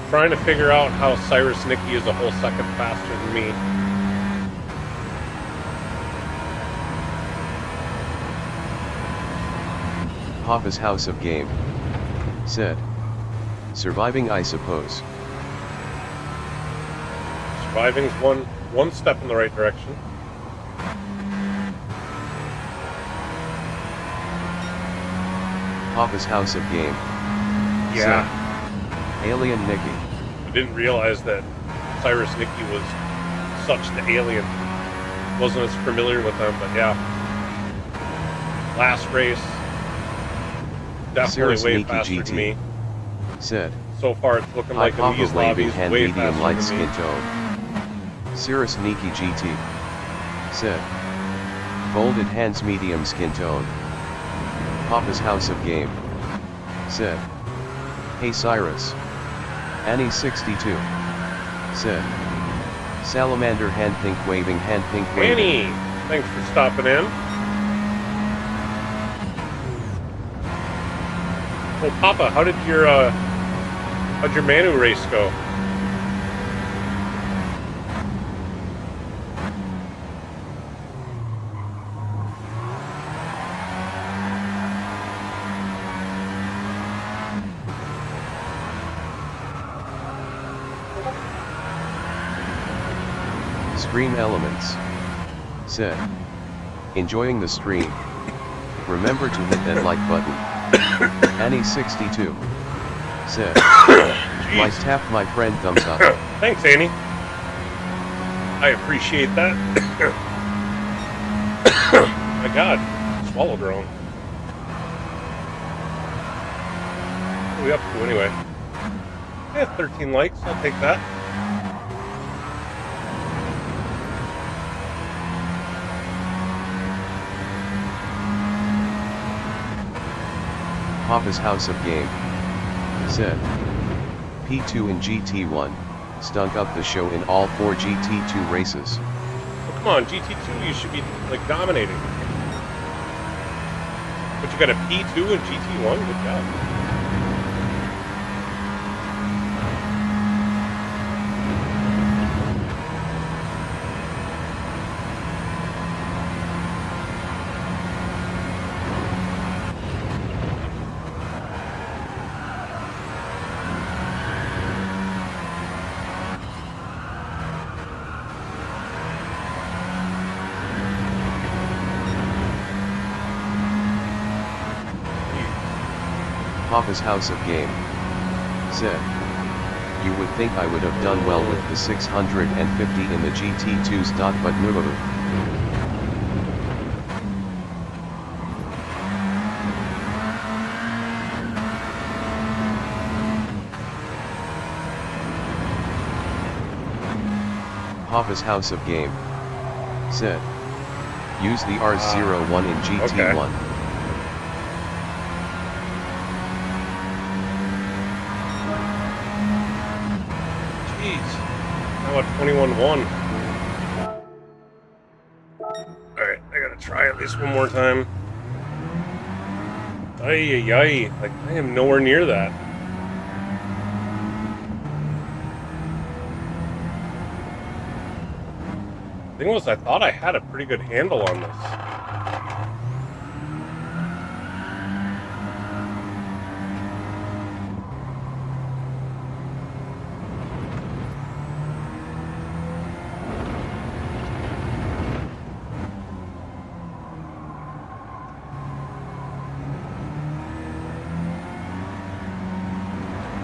Trying to figure out how Cyrus Nicky is a whole second faster than me. Papa's House of Game. Said, surviving, I suppose. Surviving's one step in the right direction. Papa's House of Game. Yeah. Said, Alien Nicky. I didn't realize that Cyrus Nicky was such the alien. Wasn't as familiar with them, but yeah. Last race. Definitely Cyrus way Nicky faster GT. than me. Said, So far it's looking like Papa these waving lobbies hand way medium faster light than skin me. tone. Cyrus Nicky GT. Said, folded hands medium skin tone. Papa's House of Game. Said, hey Cyrus. Annie 62. Said, salamander hand pink waving hand pink waving. Annie, thanks for stopping in. Well, Papa, how'd your Manu race go? Stream Elements. Said, enjoying the stream. Remember to hit that like button. Annie 62. Said, like tap my friend thumbs up. Thanks, Annie. I appreciate that. My God, swallow drone. What are we up to anyway? Yeah, 13 likes. I'll take that. Papa's House of Game said, P2 in GT1, stunk up the show in all 4 GT2 races. Well, come on, GT2, you should be, like, dominating. But you got a P2 in GT1? Good job. Papa's House of Game said, you would think I would have done well with the 650 in the GT2's but no. Papa's House of Game said, use the R01 in GT1. Okay. Now at 21-1. Alright, I gotta try at least one more time. Ay. Like, I am nowhere near that. The thing was, I thought I had a pretty good handle on this.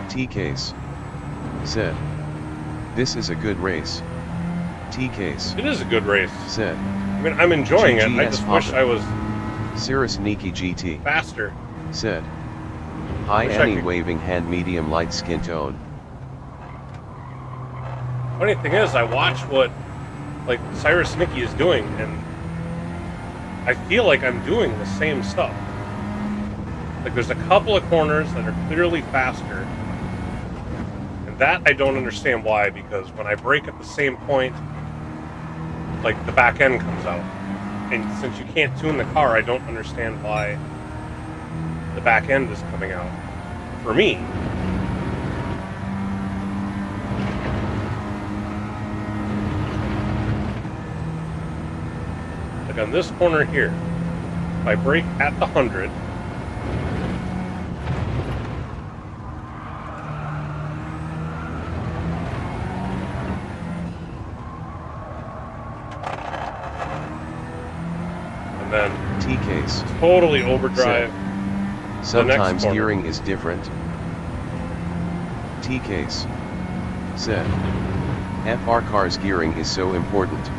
T-Case said, this is a good race. T-Case. It is a good race. Said, I mean, I'm enjoying it. I just wish I was Simracing GT. Faster. Said, hi Annie waving hand medium light skin tone. Funny thing is, I watch what, like, Cyrus Nicky is doing, and I feel like I'm doing the same stuff. Like, there's a couple of corners that are clearly faster. And that I don't understand why, because when I brake at the same point, like, the back end comes out. And since you can't tune the car, I don't understand why the back end is coming out. For me. Like on this corner here, if I brake at the 100, and then T-Case. Totally overdrive. Sometimes gearing is different. T-Case said, FR car's gearing is so important.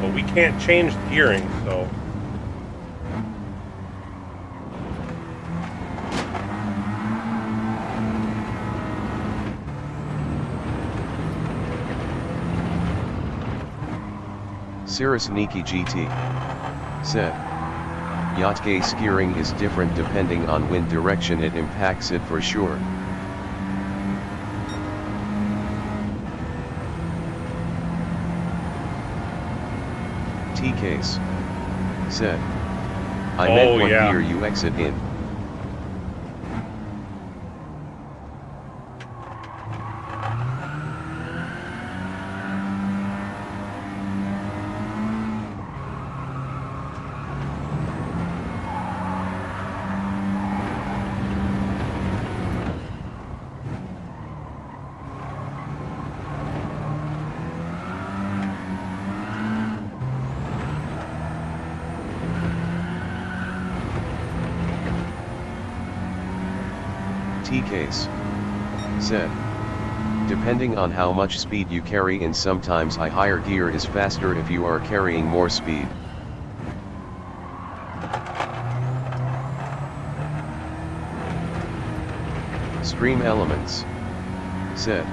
Well, we can't change the gearing, so... Simracing GT said, yacht case gearing is different depending on wind direction, it impacts it for sure. T-Case said, I meant what gear you exit in. T-Case said, depending on how much speed you carry in, sometimes a higher gear is faster if you are carrying more speed. Stream Elements said,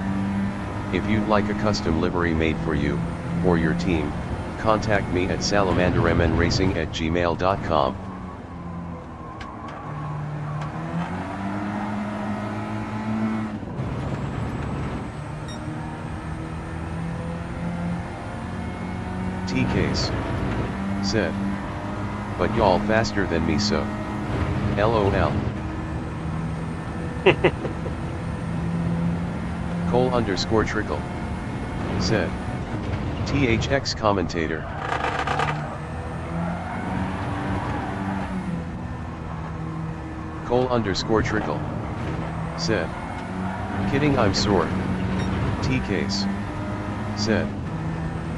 if you'd like a custom livery made for you, or your team, contact me at salamandermnracing@gmail.com. T-Case. Said. But y'all faster than me so. LOL. Cole_trickle. Said. THX commentator. Cole_trickle. Said. Kidding, I'm sore. T-Case. Said.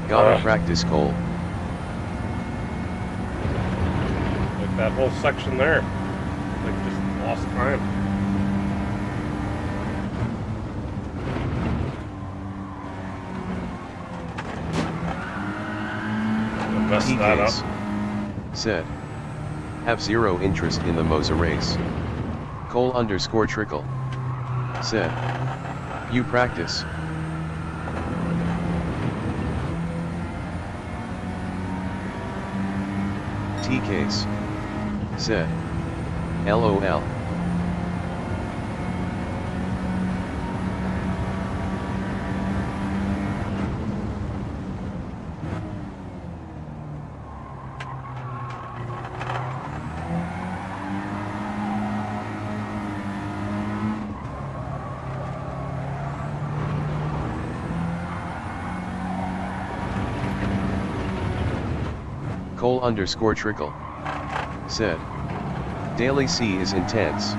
Gotta practice, Cole. Like that whole section there. Like just lost time. Mess that up. Said. Have zero interest in the Moza race. Cole_trickle. Said. You practice. T-Case. Said. LOL. Cole_trickle. Said. Daily C is intense.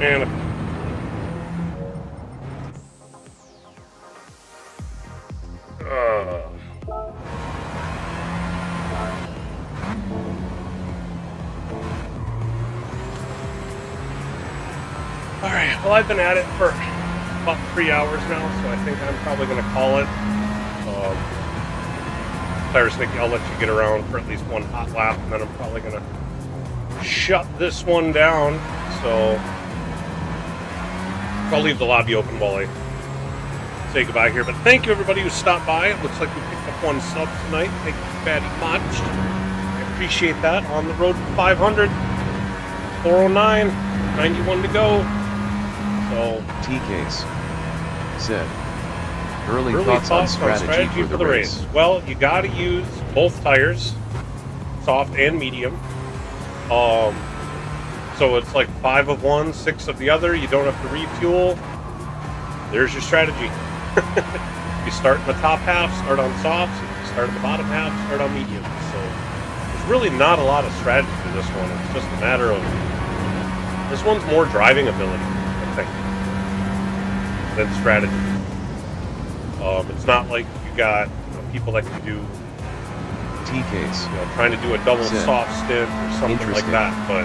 And alright, well, I've been at it for about 3 hours now, so I think I'm probably going to call it. Tires Nicky, I'll let you get around for at least one hot lap, and then I'm probably going to shut this one down. So I'll leave the lobby open while I say goodbye here. But thank you, everybody who stopped by. It looks like we picked up 1 sub tonight. Thank you very much. I appreciate that. On the road to 500. 409. 91 to go. So T-Case. Said. Early thoughts on strategy for the race. Well, you got to use both tires, soft and medium. So it's like 5 of one, 6 of the other. You don't have to refuel. There's your strategy. You start in the top half, start on softs. If you start in the bottom half, start on mediums. So there's really not a lot of strategy for this one. It's just a matter of, this one's more driving ability, I think, than strategy. It's not like you got people that can do T-Case, trying to do a double soft stint or something like that. But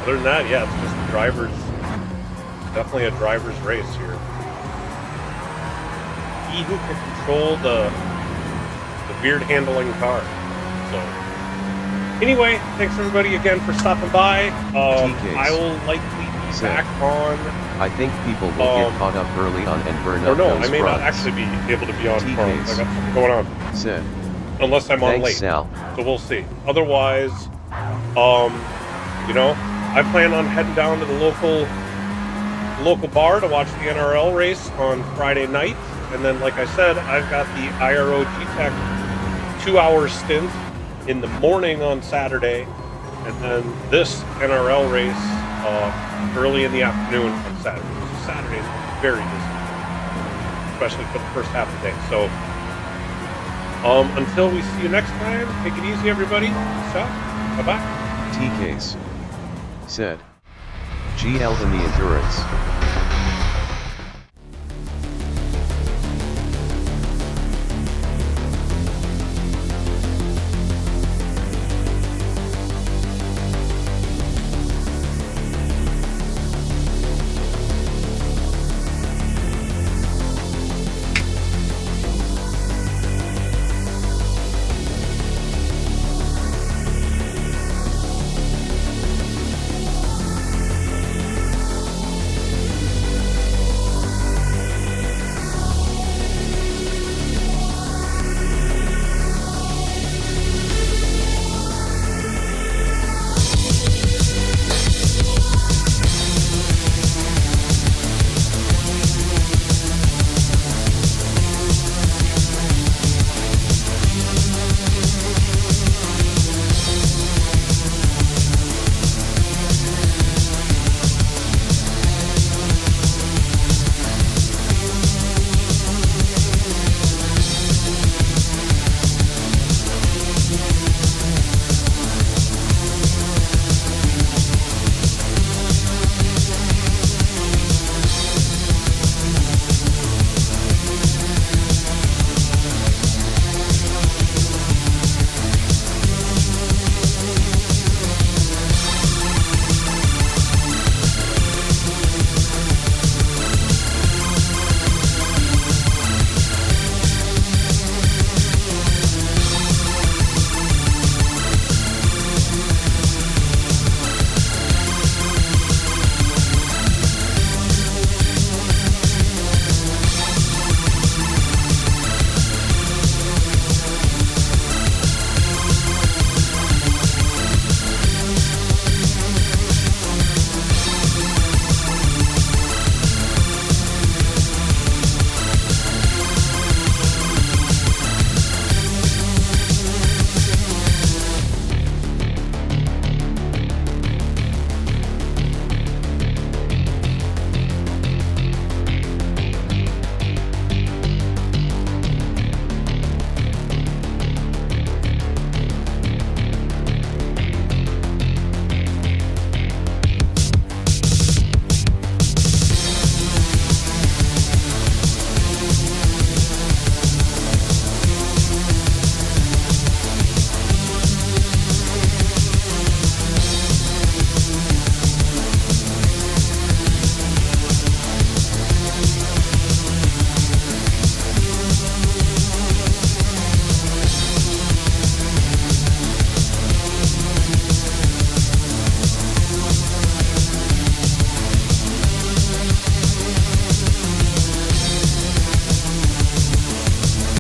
other than that, yeah, it's just the driver's, definitely a driver's race here. He who can control the weird handling car. So anyway, thanks everybody again for stopping by. I will likely be Said, back on. I think people will get caught up early on and burn Or up no, those I may not fronts. actually be able to be on TKs. phones. I got something going on. Said, Unless I'm on thanks, late. Sal. So we'll see. Otherwise, you know, I plan on heading down to the local bar to watch the NRL race on Friday night. And then, like I said, I've got the IRO GTEC 2-hour stint in the morning on Saturday. And then this NRL race early in the afternoon on Saturday. So Saturday is very busy, especially for the first half of the day. So until we see you next time, take it easy, everybody. Peace out. Bye-bye. TKs. Said, GL in the endurance.